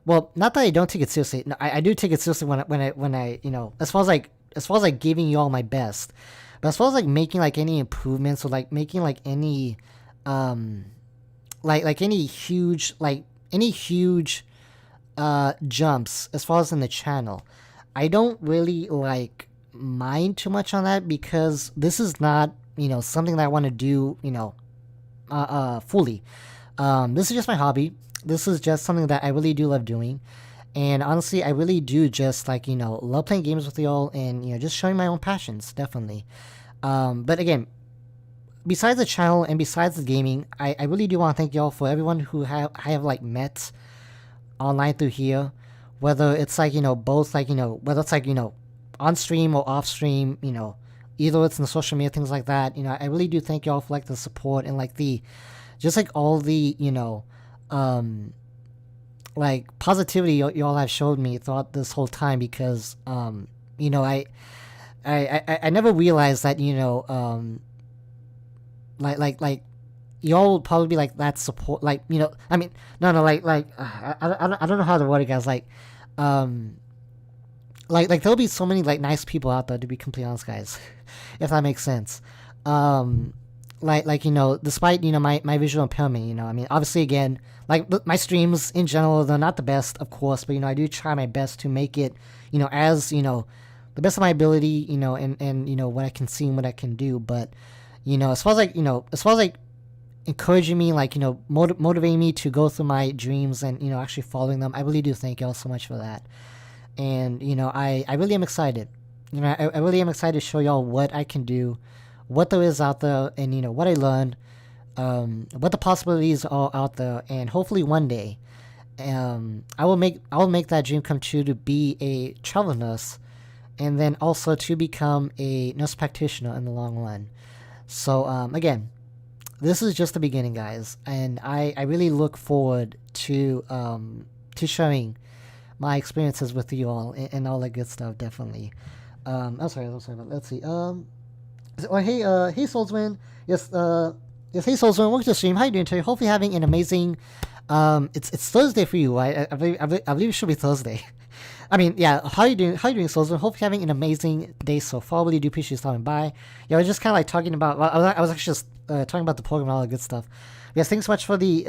well, not that I don't take it seriously. No, I do take it seriously when I as far as like giving you all my best, but as far as like making like any improvements, or like making like any like any huge jumps as far as in the channel, I don't really like mind too much on that, because this is not something that I want to do fully. This is just my hobby. This is just something that I really do love doing, and honestly, I really do just like love playing games with y'all, and just showing my own passions, definitely. But again, besides the channel and besides the gaming, I really do want to thank y'all for everyone who I have like met online through here, whether it's like both like whether it's like on stream or off stream, either it's in the social media, things like that. I really do thank y'all for like the support and like the just like all the like positivity y'all have showed me throughout this whole time, because I never realized that like y'all would probably be like that support, like I mean, no like I don't know how to word it, guys, like there'll be so many like nice people out there, to be completely honest, guys, if that makes sense. Like despite my visual impairment, I mean, obviously, again, like my streams in general, they're not the best, of course, but I do try my best to make it as the best of my ability, and what I can see and what I can do. But as far as like encouraging me, like motivating me to go through my dreams and actually following them, I really do thank y'all so much for that. And I really am excited. I really am excited to show y'all what I can do, what there is out there, and what I learned, what the possibilities are out there, and hopefully one day, I will make that dream come true, to be a travel nurse, and then also to become a nurse practitioner in the long run. So again, this is just the beginning, guys, and I really look forward to sharing my experiences with you all, and all that good stuff, definitely. I'm sorry, let's see. Hey, Soulsman. Yes, hey, Soulsman. Welcome to the stream. How you doing today? Hopefully having an amazing. It's Thursday for you, right? I believe it should be Thursday. I mean, yeah. How you doing, Soulsman? Hopefully having an amazing day so far. Really do appreciate you stopping by. Yeah, I was just kind of like talking about. I was actually just talking about the program and all that good stuff. Yes, thanks so much for the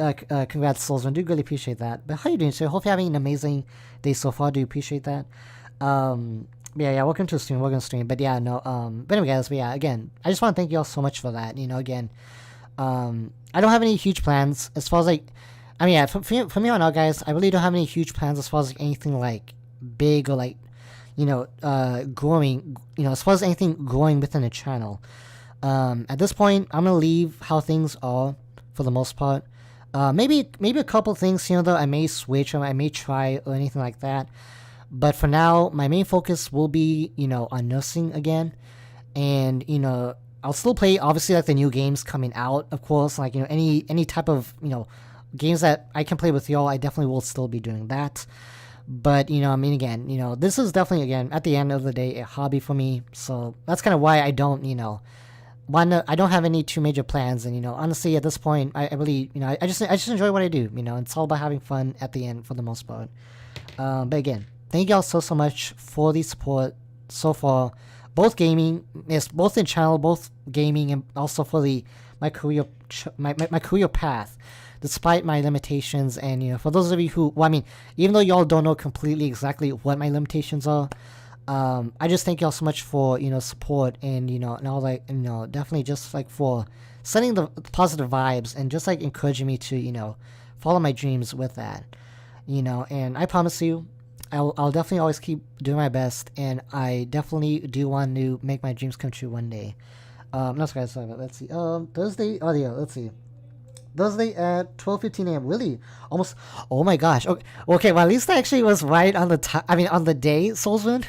congrats, Soulsman. Do really appreciate that. But how you doing today? Hopefully having an amazing day so far. Do appreciate that. Yeah, welcome to the stream. Welcome to the stream. But yeah, no, but anyway, guys, but yeah, again, I just want to thank you all so much for that. Again, I don't have any huge plans as far as like, I mean, yeah, for me on out, guys, I really don't have any huge plans as far as like anything like big or like, growing, as far as anything growing within the channel. At this point, I'm gonna leave how things are for the most part. Maybe a couple things here though I may switch or I may try or anything like that. But for now, my main focus will be on nursing again, and I'll still play obviously like the new games coming out, of course, like any type of games that I can play with y'all. I definitely will still be doing that. But I mean, again, this is definitely again at the end of the day a hobby for me. So that's kind of why I don't I don't have any too major plans, and honestly at this point I really I just enjoy what I do. It's all about having fun at the end for the most part. But again, thank y'all so much for the support so far, both gaming, yes, both in channel, both gaming, and also for my career my career path, despite my limitations. And for those of you who, well, I mean, even though y'all don't know completely exactly what my limitations are, I just thank y'all so much for support, and and all like definitely just like for sending the positive vibes and just like encouraging me to follow my dreams with that. And I promise you, I'll definitely always keep doing my best, and I definitely do want to make my dreams come true one day. No, sorry, let's see. Thursday audio. Let's see. Thursday at 12:15 a.m. Really, almost. Oh my gosh. Okay. Well, at least I actually was right on the time. I mean, on the day, Soulsman.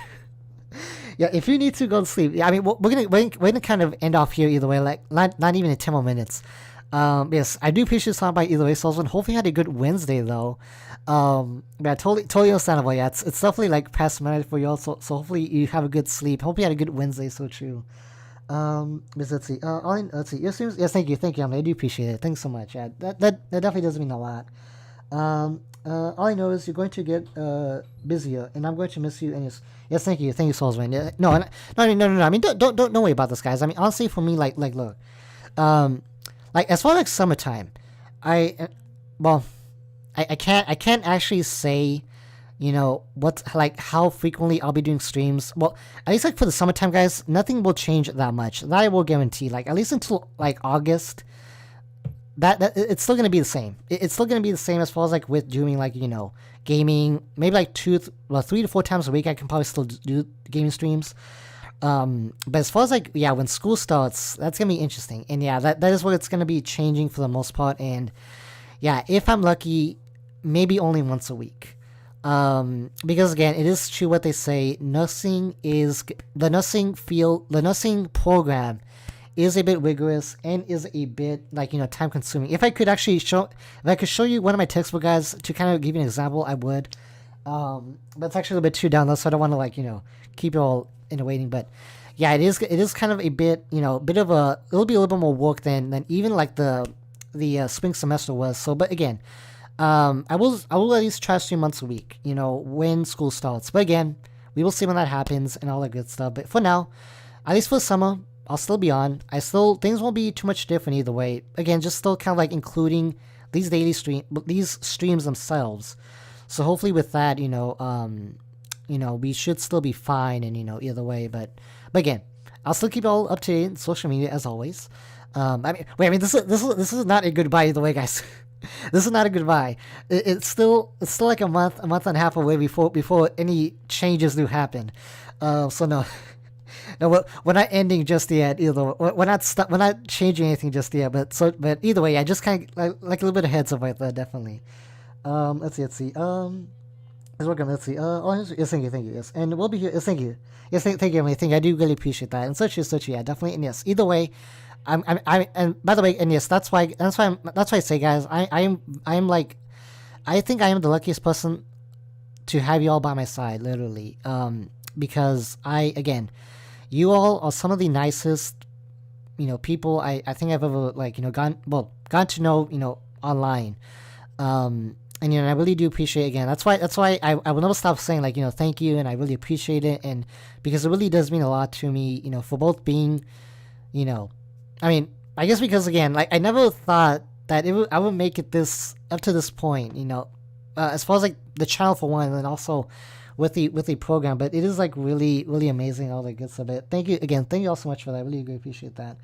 Yeah. If you need to go to sleep, yeah. I mean, we're gonna kind of end off here either way. Like not even in 10 more minutes. Yes, I do appreciate the by either way, Soulsman. Hopefully, you had a good Wednesday though. Yeah, totally understandable. Yeah, it's definitely like past midnight for y'all. So hopefully you have a good sleep. Hopefully you had a good Wednesday. So true. Let's see. Let's see. Yes, thank you. I do appreciate it. Thanks so much. Yeah, that definitely does mean a lot. All I know is you're going to get busier, and I'm going to miss you. And yes, thank you, Soulsman. Yeah, no. I mean, don't worry about this, guys. I mean, honestly, for me, like, look, like as far as like summertime, well, I can't actually say what like how frequently I'll be doing streams. Well, at least like for the summertime, guys, nothing will change that much. That I will guarantee. Like at least until like August, that it's still gonna be the same. It's still gonna be the same as far as like with doing like gaming. Maybe like 3 to 4 times a week, I can probably still do gaming streams. But as far as like when school starts, that's gonna be interesting. And yeah, that is what it's gonna be changing for the most part. And yeah, if I'm lucky, maybe only once a week. Because again, it is true what they say. The nursing program is a bit rigorous and is a bit like time consuming. If I could show you one of my textbook, guys, to kind of give you an example, I would. But it's actually a bit too down, so I don't want to keep you all in waiting. But yeah, it is kind of a bit it'll be a little bit more work than even like the spring semester was. So, but again. I will at least try 3 months a week, when school starts. But again, we will see when that happens and all that good stuff. But for now, at least for the summer, I'll still be on. Things won't be too much different either way. Again, just still kind of like including these these streams themselves. So hopefully with that, we should still be fine, and either way. But again, I'll still keep all up to date on social media as always. This is not a goodbye either way, guys. This is not a goodbye. It's still like a month and a half away before any changes do happen. So no, we're not ending just yet either. We're not changing anything just yet. But either way, I just kind of like a little bit of heads up right there, definitely. Let's see. Let's see. Yes, thank you. Yes, and we'll be here. Yes, thank you. Yes, thank you, Emily. I do really appreciate that. And such, yeah, definitely. And yes, either way. And by the way, and yes, that's why I say, guys, I think I am the luckiest person to have you all by my side, literally. Because you all are some of the nicest, people I think I've ever gotten to know, online. And I really do appreciate it. Again. That's why I will never stop saying thank you, and I really appreciate it, and because it really does mean a lot to me, for both being, I mean, I guess because again, I never thought that I would make it this up to this point, as far as the channel for one, and then also with the program. But it is really, really amazing, all the good stuff. But thank you again. Thank you all so much for that. I really, really appreciate that.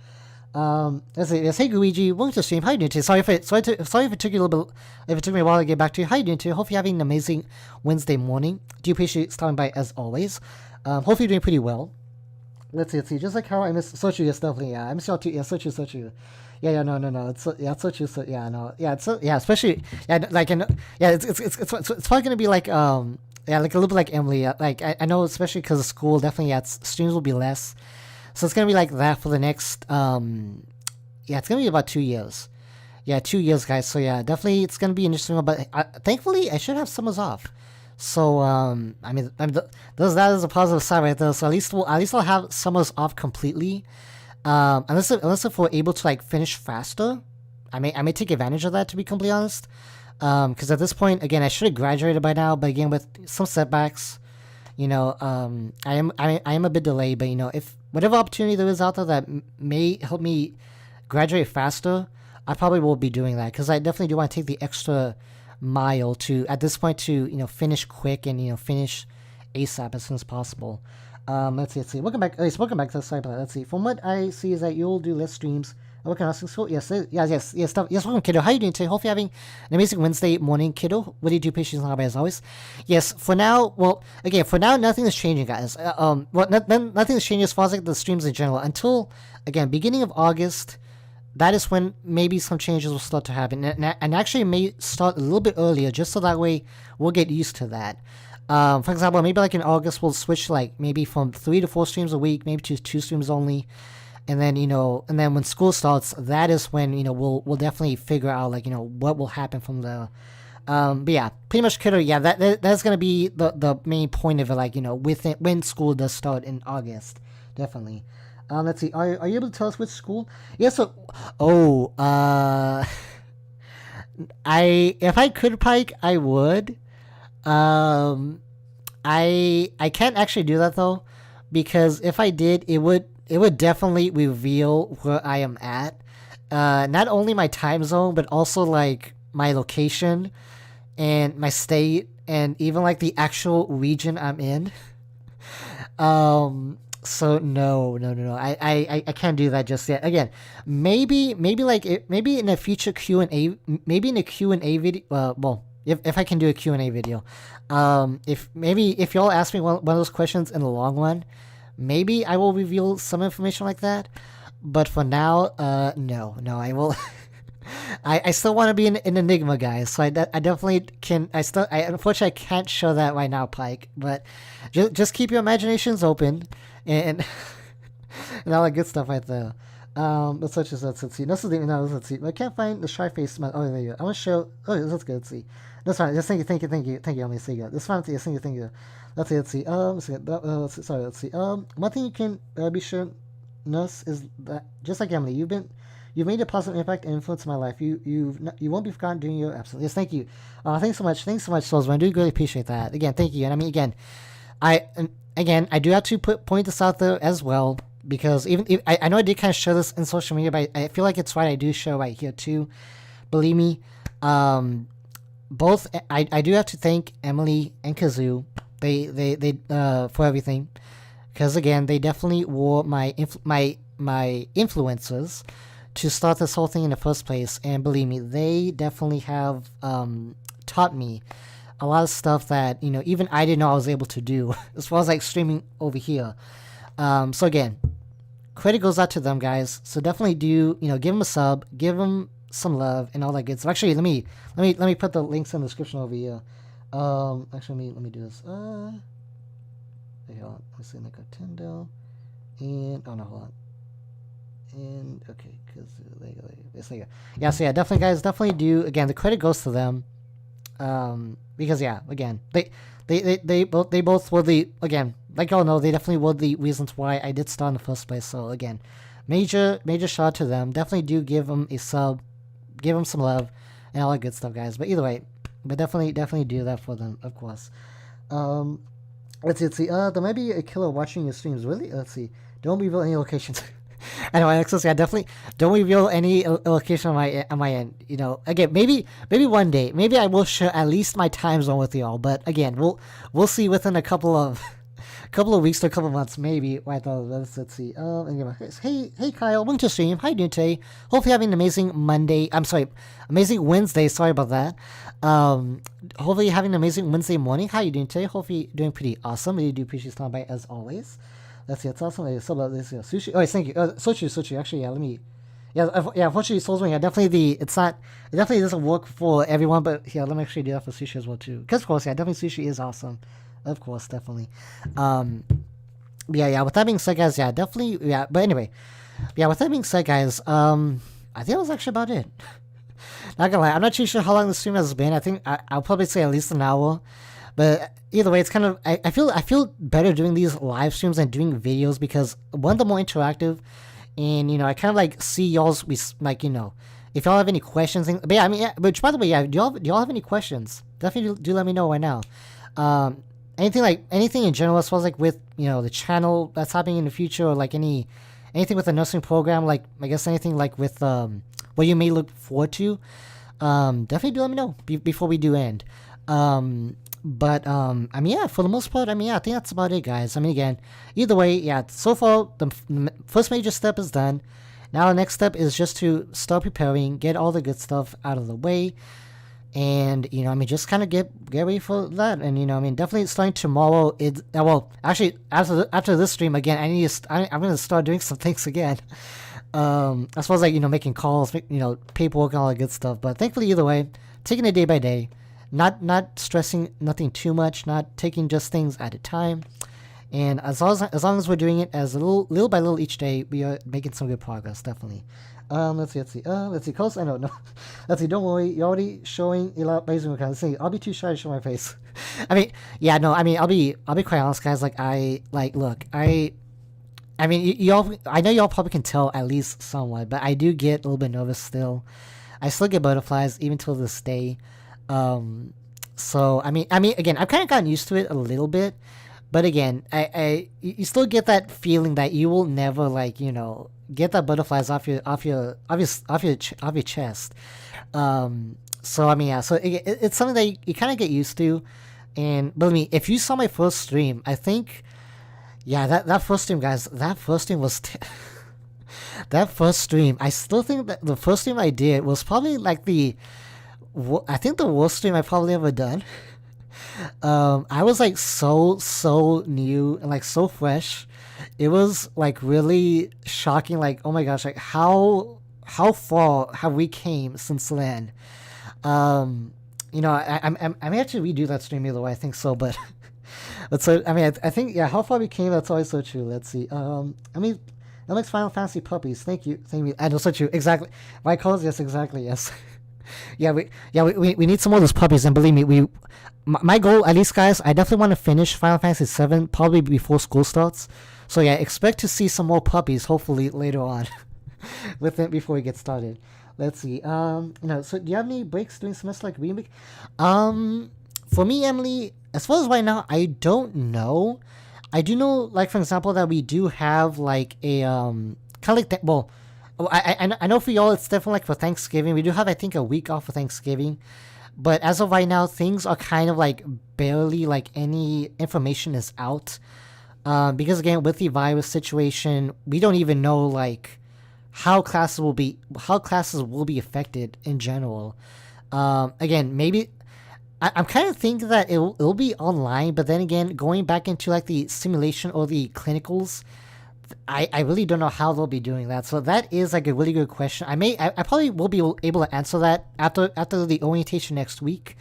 Let's see. Hey Luigi, welcome to the stream. How you doing today? Sorry if it took you a little bit, if it took me a while to get back to you. How you doing today? Hope you're having an amazing Wednesday morning. Do appreciate stopping by as always. Hopefully you're doing pretty well. Let's see. Just like how I miss Sochu, yes, definitely. Yeah, I miss y'all too. Yeah, Sochu. No. It's so true. So yeah, no, yeah, yeah, especially yeah, like yeah, it's probably gonna be like yeah, like a little bit like Emily. Like I know, especially because of school, definitely yeah, streams will be less. So it's gonna be like that for the next yeah, it's gonna be about 2 years. Yeah, 2 years, guys. So yeah, definitely it's gonna be interesting. But thankfully, I should have summers off. So that is a positive side right there. So at least I'll have summers off completely. Unless if we're able to like finish faster, I may take advantage of that, to be completely honest. Because at this point, again, I should have graduated by now. But again, with some setbacks, I am a bit delayed. But if whatever opportunity there is out there that may help me graduate faster, I probably will be doing that, because I definitely do want to take the extra mile to at this point to finish quick and finish ASAP as soon as possible. Let's see. Welcome back. Welcome back to the site. Let's see. From what I see is that you'll do less streams. What kind of school? Yes. Stuff. Yes, welcome, kiddo. How are you doing today? Hopefully having an amazing Wednesday morning, kiddo. What do you do? Patience and as always. Yes. For now, nothing is changing, guys. Nothing is changing as far as like the streams in general until again beginning of August. That is when maybe some changes will start to happen, and actually may start a little bit earlier, just so that way we'll get used to that. For example, maybe like in August we'll switch like maybe from 3 to 4 streams a week, maybe to 2 streams only, and then when school starts, that is when we'll definitely figure out like what will happen from there. But yeah, pretty much, kiddo. Yeah, that's gonna be the main point of it, like when school does start in August, definitely. Let's see. Are you able to tell us which school? Yeah. So, if I could, Pike, I would. I can't actually do that though, because if I did, it would definitely reveal where I am at. Not only my time zone, but also like my location and my state, and even like the actual region I'm in. So no. I can't do that just yet. Again, maybe in a future Q&A, maybe in a Q&A video. Well, if I can do a Q&A video, if y'all ask me one of those questions in the long run, maybe I will reveal some information like that. But for now, no, I will. I still want to be an enigma, guys. So I definitely can. I unfortunately I can't show that right now, Pike. But just keep your imaginations open and and all that good stuff right there. Let's see. Let's see. I can't find the shy face. Oh, there you go. I want to show. Oh, that's good. Let's see. That's fine. Just thank you. Let me see. That's fine. Thank you. Let's see. Sorry. Let's see. One thing you can be sure, nurse, is that just like Emily, you've made a positive impact and influence in my life. You won't be forgotten during your absence. Yes, thank you. Thanks so much, Soulsman. I do really appreciate that. Again, thank you. And I mean, I do have to point this out there as well, because even if, I know I did kind of show this in social media, but I feel like it's right. I do show right here too. Believe me, both I do have to thank Emily and Kazoo. They for everything, because again, they definitely were my influencers to start this whole thing in the first place. And believe me, they definitely have taught me a lot of stuff that even I didn't know I was able to do as far as like streaming over here. So again, credit goes out to them, guys. So definitely do give them a sub, give them some love and all that good stuff. Actually, let me put the links in the description over here. Actually, let me do this. Let me see Nintendo, and hold on. And okay, because there you go. Yeah, so yeah, definitely, guys, definitely do. Again, the credit goes to them, because yeah, again, they both were the, again, like y'all know, they definitely were the reasons why I did start in the first place. So again, major shout out to them. Definitely do give them a sub, give them some love, and all that good stuff, guys. But either way, but definitely do that for them, of course. Let's see. There might be a killer watching your streams. Really? Let's see. Don't reveal any locations. Anyway, Alexis, yeah, definitely don't reveal any location on my end. Again, maybe one day, maybe I will share at least my time zone with y'all. But again, we'll see within a couple of weeks to a couple of months, maybe. Right now, let's see. Hey Kyle, welcome to stream. How you doing today? Hopefully having an amazing Monday. I'm sorry, amazing Wednesday. Sorry about that. Hopefully having an amazing Wednesday morning. How you doing today? Hopefully you're doing pretty awesome. Really do appreciate stopping by as always. Let's see, it's awesome. So let's see, sushi. Oh, thank you. Sochi. Actually, yeah. Yeah. Unfortunately, Souls Ring. Yeah, definitely it's not. It definitely doesn't work for everyone. But yeah, let me actually do that for sushi as well too. Because of course, yeah, definitely sushi is awesome. Of course, definitely. Um, yeah. With that being said, guys, yeah, definitely, yeah. But anyway, yeah. With that being said, guys, I think that was actually about it. Not gonna lie, I'm not too sure how long the stream has been. I think I'll probably say at least an hour. But either way, it's kind of I feel better doing these live streams than doing videos because one, the more interactive, and I kind of like see y'all's like if y'all have any questions. But yeah, I mean, yeah, which by the way, yeah, do y'all have any questions? Definitely do let me know right now. Um, anything in general as far as like with the channel that's happening in the future or like anything with the nursing program, like I guess anything like with what you may look forward to. Definitely do let me know before we do end. But I mean, yeah, for the most part, I mean, yeah, I think that's about it, guys. I mean, again, either way, yeah, so far the first major step is done. Now the next step is just to start preparing, get all the good stuff out of the way, and I mean, just kind of get ready for that. And I mean, definitely starting tomorrow. Well, actually, after this stream again, I'm gonna start doing some things again. As far as like making calls, paperwork and all that good stuff. But thankfully, either way, taking it day by day. Not stressing nothing too much, not taking just things at a time, and as long as we're doing it as little by little each day, we are making some good progress, definitely. Let's see. Close. I don't know. Let's see. Don't worry, you're already showing a lot of let's see. I'll be too shy to show my face. I mean, yeah, no. I mean, I'll be quite honest, guys. Like I mean, y'all. I know y'all probably can tell at least somewhat, but I do get a little bit nervous still. I still get butterflies even till this day. So I mean, again, I've kind of gotten used to it a little bit, but again, you still get that feeling that you will never get that butterflies off your chest. So I mean, yeah, so it's something that you kind of get used to, and believe me, if you saw my first stream, I think, yeah, that first stream, guys, that first stream was. That first stream, I still think that the first stream I did was probably like I think the worst stream I've probably ever done. I was like so new and like so fresh. It was like really shocking. Like, oh my gosh, like how far have we came since then? I may actually redo that stream either way. I think so, but so I mean, I think yeah, how far we came. That's always so true. Let's see. I mean, that makes Final Fantasy puppies. Thank you. I know, so true. Exactly. My calls. Yes, exactly. Yes. we need some more of those puppies, and believe me, my goal, at least, guys, I definitely want to finish Final Fantasy 7 probably before school starts. So yeah, expect to see some more puppies hopefully later on with it before we get started. Let's see. So do you have any breaks during semester like remake? For me, Emily, as far as right now, I don't know. I do know, like, for example, that we do have like a kind of like well. Oh, I know for y'all it's definitely like for Thanksgiving. We do have, I think, a week off for Thanksgiving. But as of right now, things are kind of like barely like any information is out. Because again, with the virus situation, we don't even know like how classes will be affected in general. Again, maybe I'm kind of thinking that it'll be online, but then again, going back into like the simulation or the clinicals, I really don't know how they'll be doing that. So that is like a really good question. I probably will be able to answer that after the orientation next week.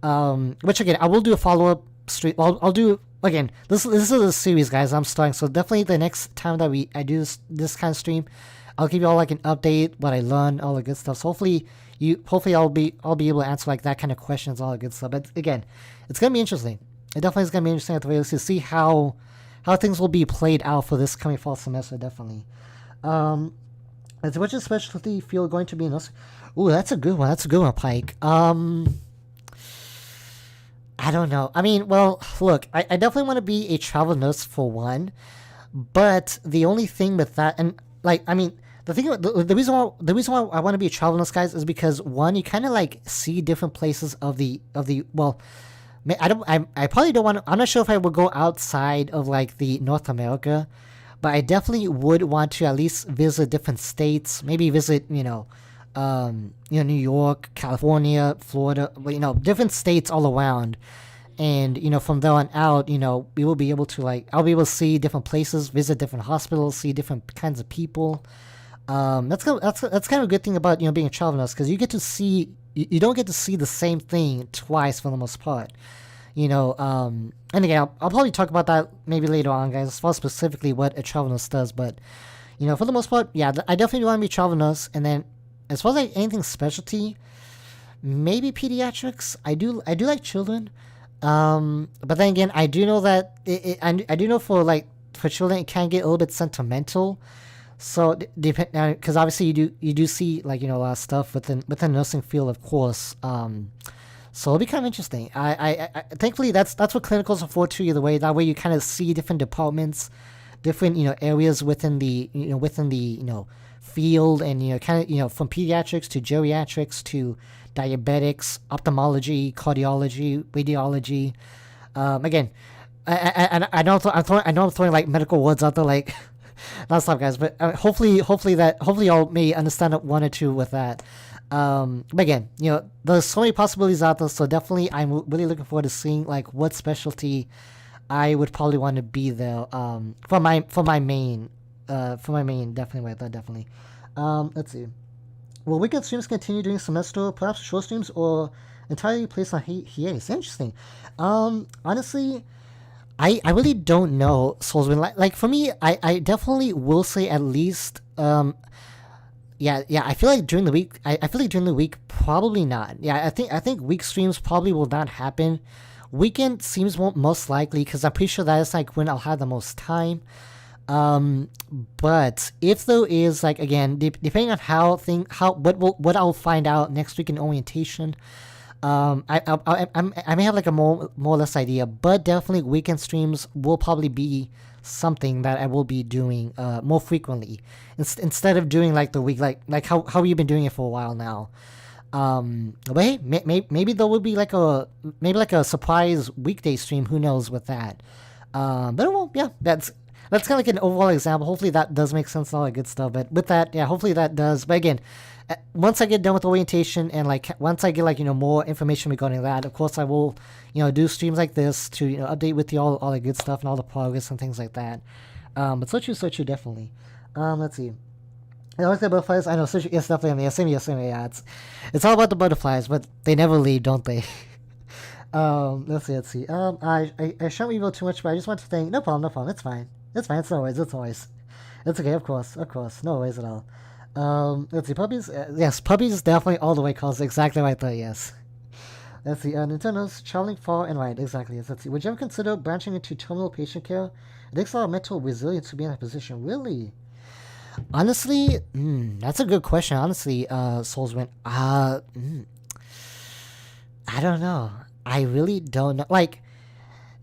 Which again, I will do a follow up stream. I'll do again. This is a series, guys. I'm starting, so definitely the next time that I do this kind of stream, I'll give you all like an update, what I learned, all the good stuff. So hopefully I'll be able to answer like that kind of questions, all the good stuff. But again, it's gonna be interesting. It definitely is gonna be interesting at the way to see how things will be played out for this coming fall semester, definitely. Which specialty field going to be in us? Ooh, that's a good one, Pike. I don't know. I mean, well, look, I definitely want to be a travel nurse for one, but the only thing with that, and like, I mean, the reason why I want to be a travel nurse, guys, is because one, you kind of like see different places of the well. I probably don't want to. I'm not sure if I would go outside of like the North America, but I definitely would want to at least visit different states. Maybe visit, New York, California, Florida, different states all around. And from there on out, we will be able to I'll be able to see different places, visit different hospitals, see different kinds of people. That's kind of a good thing about being a travel nurse, because you get to see you don't get to see the same thing twice for the most part. And again, I'll probably talk about that maybe later on, guys, as far as specifically what a travel nurse does. But for the most part, yeah, I definitely want to be a travel nurse. And then as far as like anything specialty, maybe pediatrics. I do like children. But then again, I do know that I do know for children it can get a little bit sentimental. So depend because obviously you do see a lot of stuff within the nursing field, of course. So it'll be kind of interesting. I thankfully that's what clinicals are for too. Either way, that way you kind of see different departments, different areas within the field, and kind of from pediatrics to geriatrics to diabetics, ophthalmology, cardiology, radiology. Again, I know I'm throwing like medical words out there like nonstop, guys. But hopefully y'all may understand one or two with that. But again, there's so many possibilities out there. So definitely, I'm really looking forward to seeing like what specialty I would probably want to be there. For my main, definitely right there, definitely. Let's see. Will weekend streams continue during semester, perhaps short streams, or entirely placed on hiatus? Interesting. Honestly, I really don't know, Soulsman. Like for me, I definitely will say at least yeah. I feel like during the week, I feel like during the week probably not. Yeah, I think week streams probably will not happen. Weekend seems most likely, because I'm pretty sure that is like when I'll have the most time. But if there is like, again, depending on what I'll find out next week in orientation, I may have like a more or less idea, but definitely weekend streams will probably be something that I will be doing more frequently, instead of doing like the week, like how you've been doing it for a while now. But hey, maybe there will be like a surprise weekday stream. Who knows with that? But well, yeah, that's kind of like an overall example. Hopefully that does make sense and all that good stuff. But with that, yeah, hopefully that does. But again, once I get done with orientation, and like once I get more information regarding that, of course I will do streams like this to update with you all the good stuff and all the progress and things like that. But so true definitely. Let's see. I like the butterflies. I know, so yes, definitely. Yes, yeah. It's all about the butterflies, but they never leave, don't they? Let's see. I shouldn't reveal too much, but I just want to thank. No problem. It's fine. It's no worries. It's okay. Of course. No worries at all. Let's see. Puppies. Yes, puppies definitely all the way. Calls exactly right there. Yes. Let's see. Nintendo's traveling far and wide. Exactly. Yes. Let's see. Would you ever consider branching into terminal patient care? It takes a lot of mental resilience to be in that position. Really? Honestly, that's a good question. Honestly, Soulsman. I don't know. I really don't know. Like,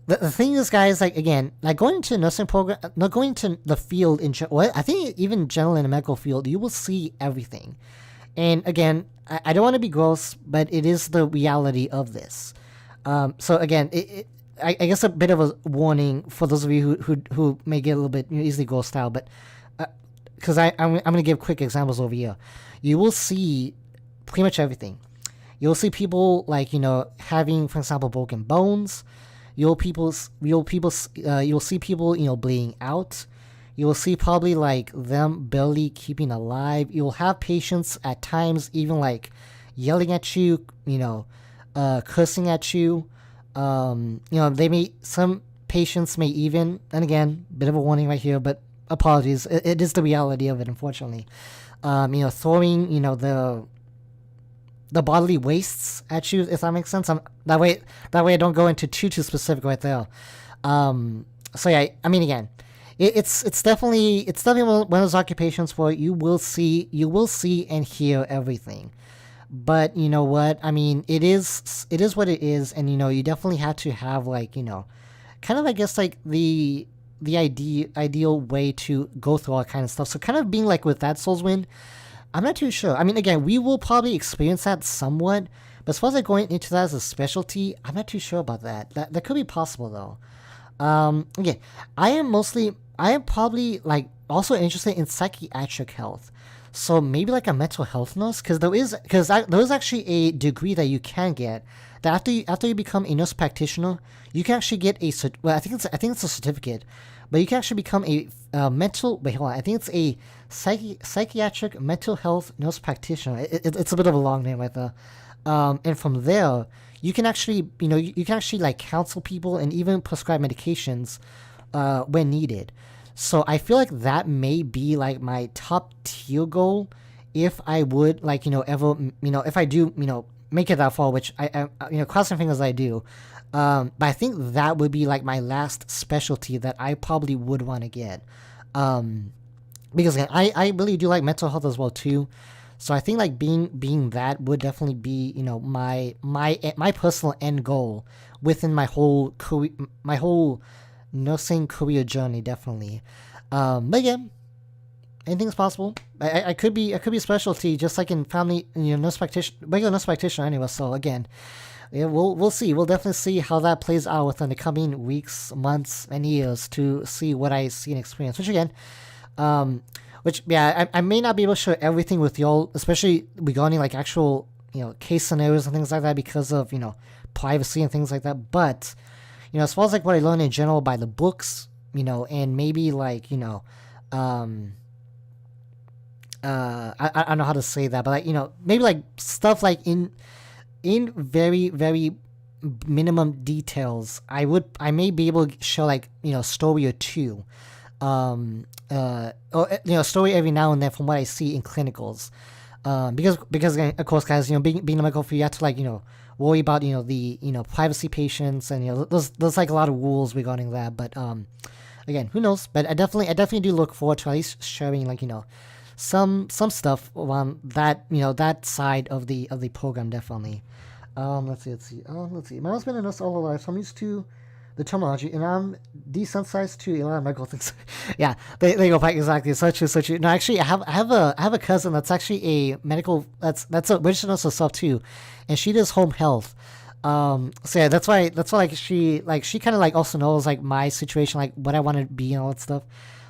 the thing is, guys, like, again, like going into nursing program, not going to the field in general, I think even general in the medical field, you will see everything. And again, I don't want to be gross, but it is the reality of this. So again, I guess a bit of a warning for those of you who may get a little bit easily grossed out, but because I'm going to give quick examples over here. You will see pretty much everything. You'll see people having, for example, broken bones. You'll see people bleeding out. You'll see probably like them barely keeping alive. You'll have patients at times even like yelling at you, cursing at you. Some patients may even, and again, bit of a warning right here, but apologies. It is the reality of it, unfortunately. Throwing the bodily wastes at you, if that makes sense. That way I don't go into too specific right there. So yeah, I mean, again, it's definitely one of those occupations where you will see and hear everything. But you know what? I mean, it is what it is, and you definitely have to have kind of, I guess, like the ideal way to go through all that kind of stuff. So kind of being like with that, Soulswind, I'm not too sure. I mean, again, we will probably experience that somewhat, but as far as like going into that as a specialty, I'm not too sure about that. That could be possible though. Okay, I am probably like also interested in psychiatric health. So maybe like a mental health nurse, because there is actually a degree that you can get that after you become a nurse practitioner, you can actually get well, I think it's a certificate, but you can actually become a mental. Wait, hold on. I think it's a psychiatric mental health nurse practitioner. It's a bit of a long name right there. And from there, you can actually you can actually like counsel people and even prescribe medications when needed. So I feel like that may be like my top tier goal if I would like ever if I do make it that far, which I cross my fingers I do. But I think that would be like my last specialty that I probably would want to get. Because again, I really do like mental health as well too. So I think like being that would definitely be my personal end goal within my whole career, my whole nursing career journey, definitely. But again, anything's possible. I could be a specialty just like in family, nurse practitioner, regular nurse practitioner anyway. So again, yeah, we'll see. We'll definitely see how that plays out within the coming weeks, months, and years to see what I see and experience. Which again, I may not be able to share everything with y'all, especially regarding like actual case scenarios and things like that because of privacy and things like that. But as far as like what I learned in general by the books, and maybe like I don't know how to say that, but like maybe like stuff like in very very minimum details, I may be able to show like story or two, or story every now and then from what I see in clinicals, because again, of course, guys, being a medical field, you have to like worry about the privacy patients, and there's like a lot of rules regarding that. But again, who knows? But I definitely do look forward to at least sharing like some stuff around that that side of the program, definitely. Let's see. My husband been a nurse all her life, so I'm used to the terminology, and I'm desensitized to a lot of medical things. Yeah, they go back exactly. So true. No, actually, I have a cousin that's actually a medical that's a registered nurse herself too, and she does home health. So yeah, that's why like she kind of like also knows like my situation, like what I want to be and all that stuff.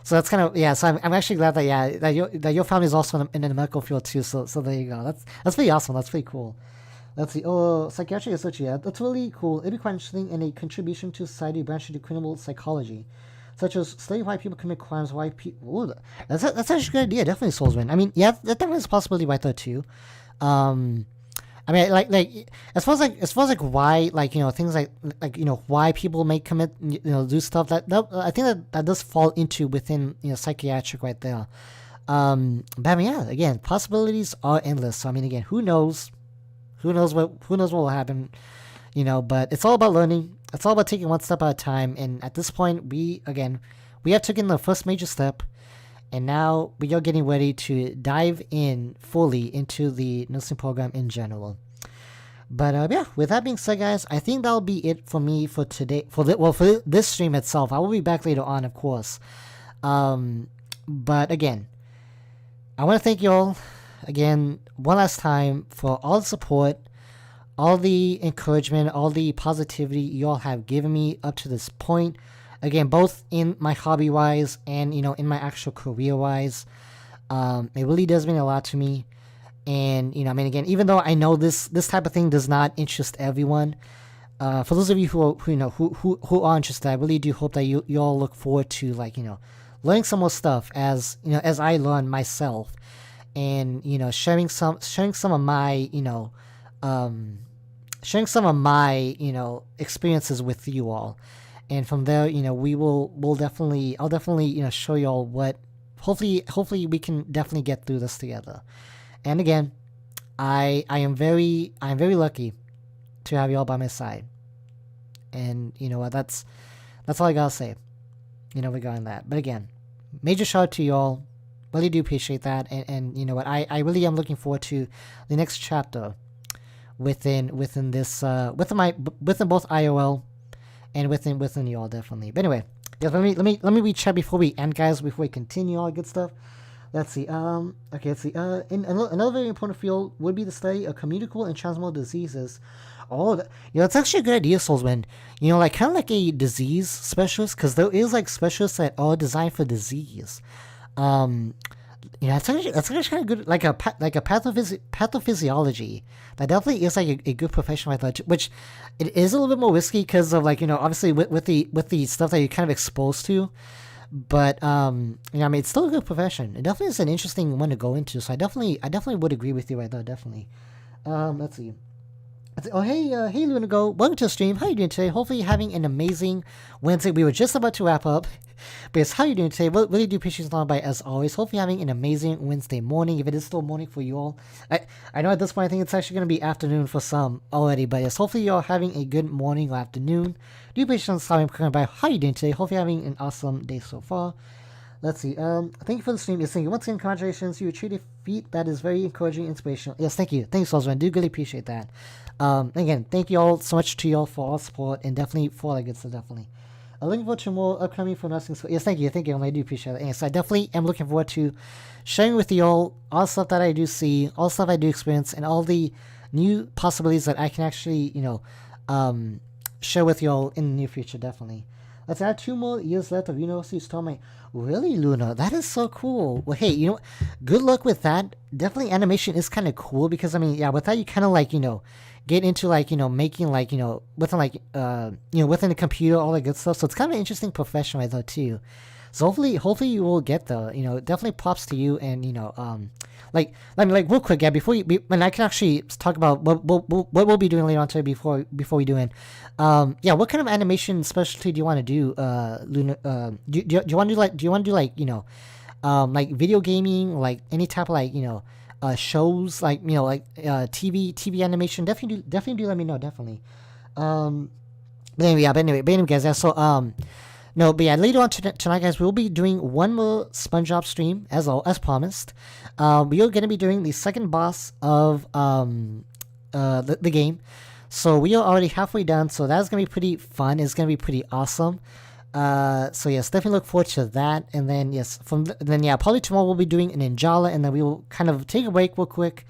So that's kind of So I'm actually glad that your family is also in the medical field too. So there you go. That's pretty awesome. That's pretty cool. Let's see. Oh, psychiatric research. Yeah, that's really cool. It'd be quite interesting and a contribution to society branching to criminal psychology, such as studying why people commit crimes, why people. That's actually a good idea. Definitely, Soulsman. I mean, yeah, that definitely is a possibility right there too. I mean, like as far as why things like why people may commit do stuff that I think that does fall into within psychiatric right there. But I mean, yeah, again, possibilities are endless. So I mean, again, who knows? Who knows what will happen? But it's all about learning. It's all about taking one step at a time. And at this point, we have taken the first major step, and now we are getting ready to dive in fully into the nursing program in general. But yeah, with that being said, guys, I think that'll be it for me for today. For this stream itself, I will be back later on, of course. But again, I want to thank you all again one last time for all the support, all the encouragement, all the positivity you all have given me up to this point. Again, both in my hobby wise and in my actual career wise. It really does mean a lot to me. And I mean, again, even though I know this type of thing does not interest everyone, for those of you who are interested, I really do hope that you all look forward to learning some more stuff as as I learn myself, and sharing some of my experiences with you all. And from there, I'll definitely show you all what hopefully we can definitely get through this together. And again, I am very lucky to have you all by my side. And that's all I gotta say, regarding that. But again, major shout out to you all. Really do appreciate that. And I really am looking forward to the next chapter within this within both IOL and within you all, definitely. But anyway, guys, let me read chat before we end, guys, before we continue all good stuff. Let's see. Okay, let's see. Another very important field would be the study of communicable and transmissible diseases. Oh, it's actually a good idea, Soulsman. Like kind of like a disease specialist, because there is like specialists that are designed for disease. Yeah, that's actually kind of good, like a pathophysiology. That definitely is like a good profession, I thought, which it is a little bit more risky because of like obviously with the stuff that you're kind of exposed to. But I mean, it's still a good profession. It definitely is an interesting one to go into. So I definitely would agree with you right there, definitely. Let's see. Oh, hey, hey, Lunago. Welcome to the stream. How are you doing today? Hopefully you're having an amazing Wednesday. We were just about to wrap up. But yes, how are you doing today? Really do appreciate you by as always. Hopefully you're having an amazing Wednesday morning, if it is still morning for you all. I know at this point I think it's actually going to be afternoon for some already. But yes, hopefully you're having a good morning or afternoon. Do appreciate you coming by. How are you doing today? Hopefully you're having an awesome day so far. Let's see. Thank you for the stream. Yes, thank you. Once again, congratulations. You achieved a feat that is very encouraging, inspirational. Yes, thank you. Thanks, Solzman. I do really appreciate that. Again, thank you all so much to you all for all support and definitely for all that good stuff, definitely. Looking forward to more upcoming for nursing school. Yes, thank you. I do appreciate it. Yes, I definitely am looking forward to sharing with you all the stuff that I do see, all the stuff I do experience, and all the new possibilities that I can actually, share with you all in the near future, definitely. Let's add 2 more years left of University Storm. Really, Luna? That is so cool. Well, hey, good luck with that. Definitely animation is kind of cool because, I mean, yeah, with that you kind of like, get into like, making like, within like, within the computer, all that good stuff. So it's kind of an interesting profession right there too. So hopefully you will get the, definitely props to you and, like real quick, yeah, before you, and I can actually talk about what we'll be doing later on today before we do it. Yeah, what kind of animation specialty do you want to do, Luna? Do you want to do like like video gaming, like any type of like shows, like TV animation? Definitely do let me know, definitely. But anyway, guys, yeah. So no, but yeah, later on tonight, guys, we'll be doing one more SpongeBob stream as promised. We are going to be doing the second boss of the game. So we are already halfway done. So that's going to be pretty fun. It's going to be pretty awesome. So yes, definitely look forward to that. And then yes, probably tomorrow we'll be doing an Ninjala, and then we will kind of take a break real quick.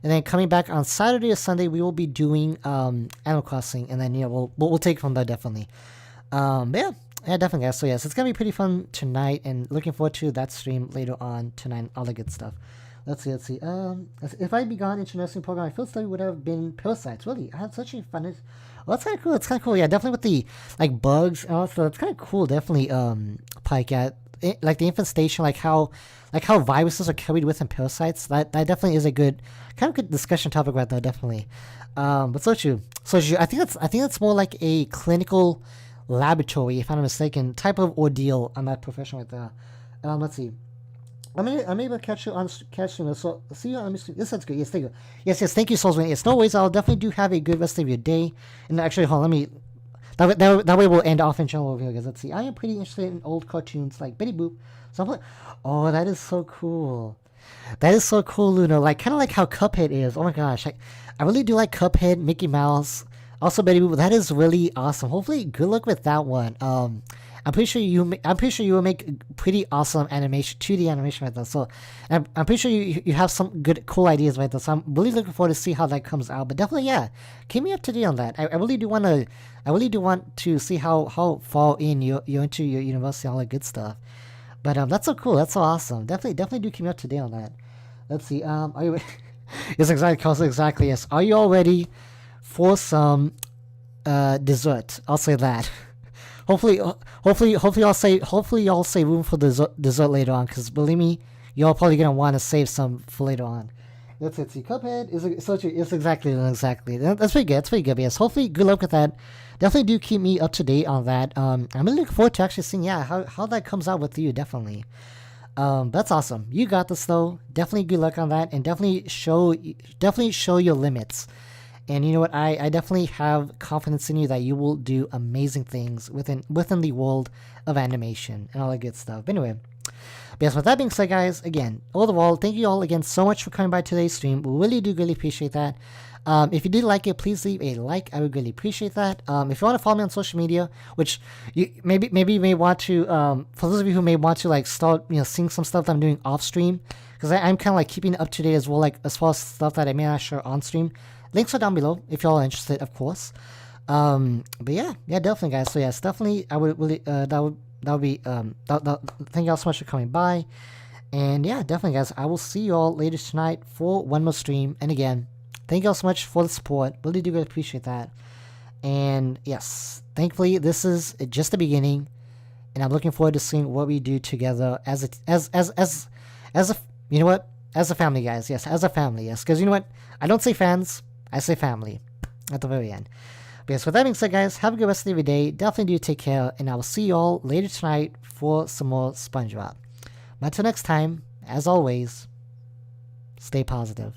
And then coming back on Saturday or Sunday, we will be doing Animal Crossing, and then we'll take it from there, definitely. But yeah, definitely, guys. So yes, it's gonna be pretty fun tonight, and looking forward to that stream later on tonight. All the good stuff. Let's see. If I'd be gone into nursing program, my field study would have been parasites. Really, I had such a fun. Well, that's kind of cool. It's kind of cool. Yeah, definitely with the like bugs and all that stuff. It's kind of cool. Definitely, Pike. Yeah, like the infestation, like how viruses are carried within parasites. That definitely is a good discussion topic right there. Definitely. But so true. I think that's more like a clinical laboratory, if I'm not mistaken, type of ordeal on that profession right there. Let's see. I'm able to catch you on catching us. So see you on the stream. Yes, that's good. Yes, thank you. Yes, thank you, Soulsman. Yes, no worries. I'll definitely do have a good rest of your day. And actually, hold on, let me. That way we'll end off in channel over here, guys. Let's see. I am pretty interested in old cartoons like Betty Boop. So I'm like, oh, that is so cool. That is so cool, Luna. Like kind of like how Cuphead is. Oh my gosh, I really do like Cuphead, Mickey Mouse. Also, Betty Boop, that is really awesome. Hopefully, good luck with that one. I'm pretty sure you will make pretty awesome animation, 2D animation right there. So, I'm pretty sure you have some good, cool ideas right there. So I'm really looking forward to see how that comes out. But definitely, yeah, keep me up to date on that. I really do want to see how far in you're into your university and all that good stuff. But that's so cool. That's so awesome. Definitely do keep me up to date on that. Let's see. Are you? Yes, exactly. Yes. Are you all ready for some dessert? I'll say that. Hopefully y'all say room for dessert later on, because believe me, y'all probably gonna want to save some for later on. Let's see. Cuphead is so true. It's exactly. That's pretty good. But yes, hopefully, good luck with that. Definitely do keep me up to date on that. I'm really looking forward to actually seeing how that comes out with you. Definitely. That's awesome. You got this though. Definitely good luck on that, and definitely show your limits. And you know what? I definitely have confidence in you that you will do amazing things within the world of animation and all that good stuff. But anyway, yes, with that being said, guys, again, overall, thank you all again so much for coming by today's stream. We really appreciate that. If you did like it, please leave a like. I would really appreciate that. If you want to follow me on social media, which you maybe you may want to, for those of you who may want to like start seeing some stuff that I'm doing off stream, because I'm kind of like keeping up to date as well, like as far as stuff that I may not share on stream. Links are down below if y'all are interested, of course. But yeah, definitely, guys. So yes, definitely, I would really that would be thank y'all so much for coming by. And yeah, definitely, guys, I will see you all later tonight for one more stream. And again, thank you all so much for the support. Really do appreciate that. And yes, thankfully, this is just the beginning, and I'm looking forward to seeing what we do together as a you know what, as a family, guys. Yes, as a family. Yes, because you know what, I don't say fans, I say family at the very end. But yes, with that being said, guys, have a good rest of your day. Definitely do take care, and I will see you all later tonight for some more SpongeBob. But until next time, as always, stay positive.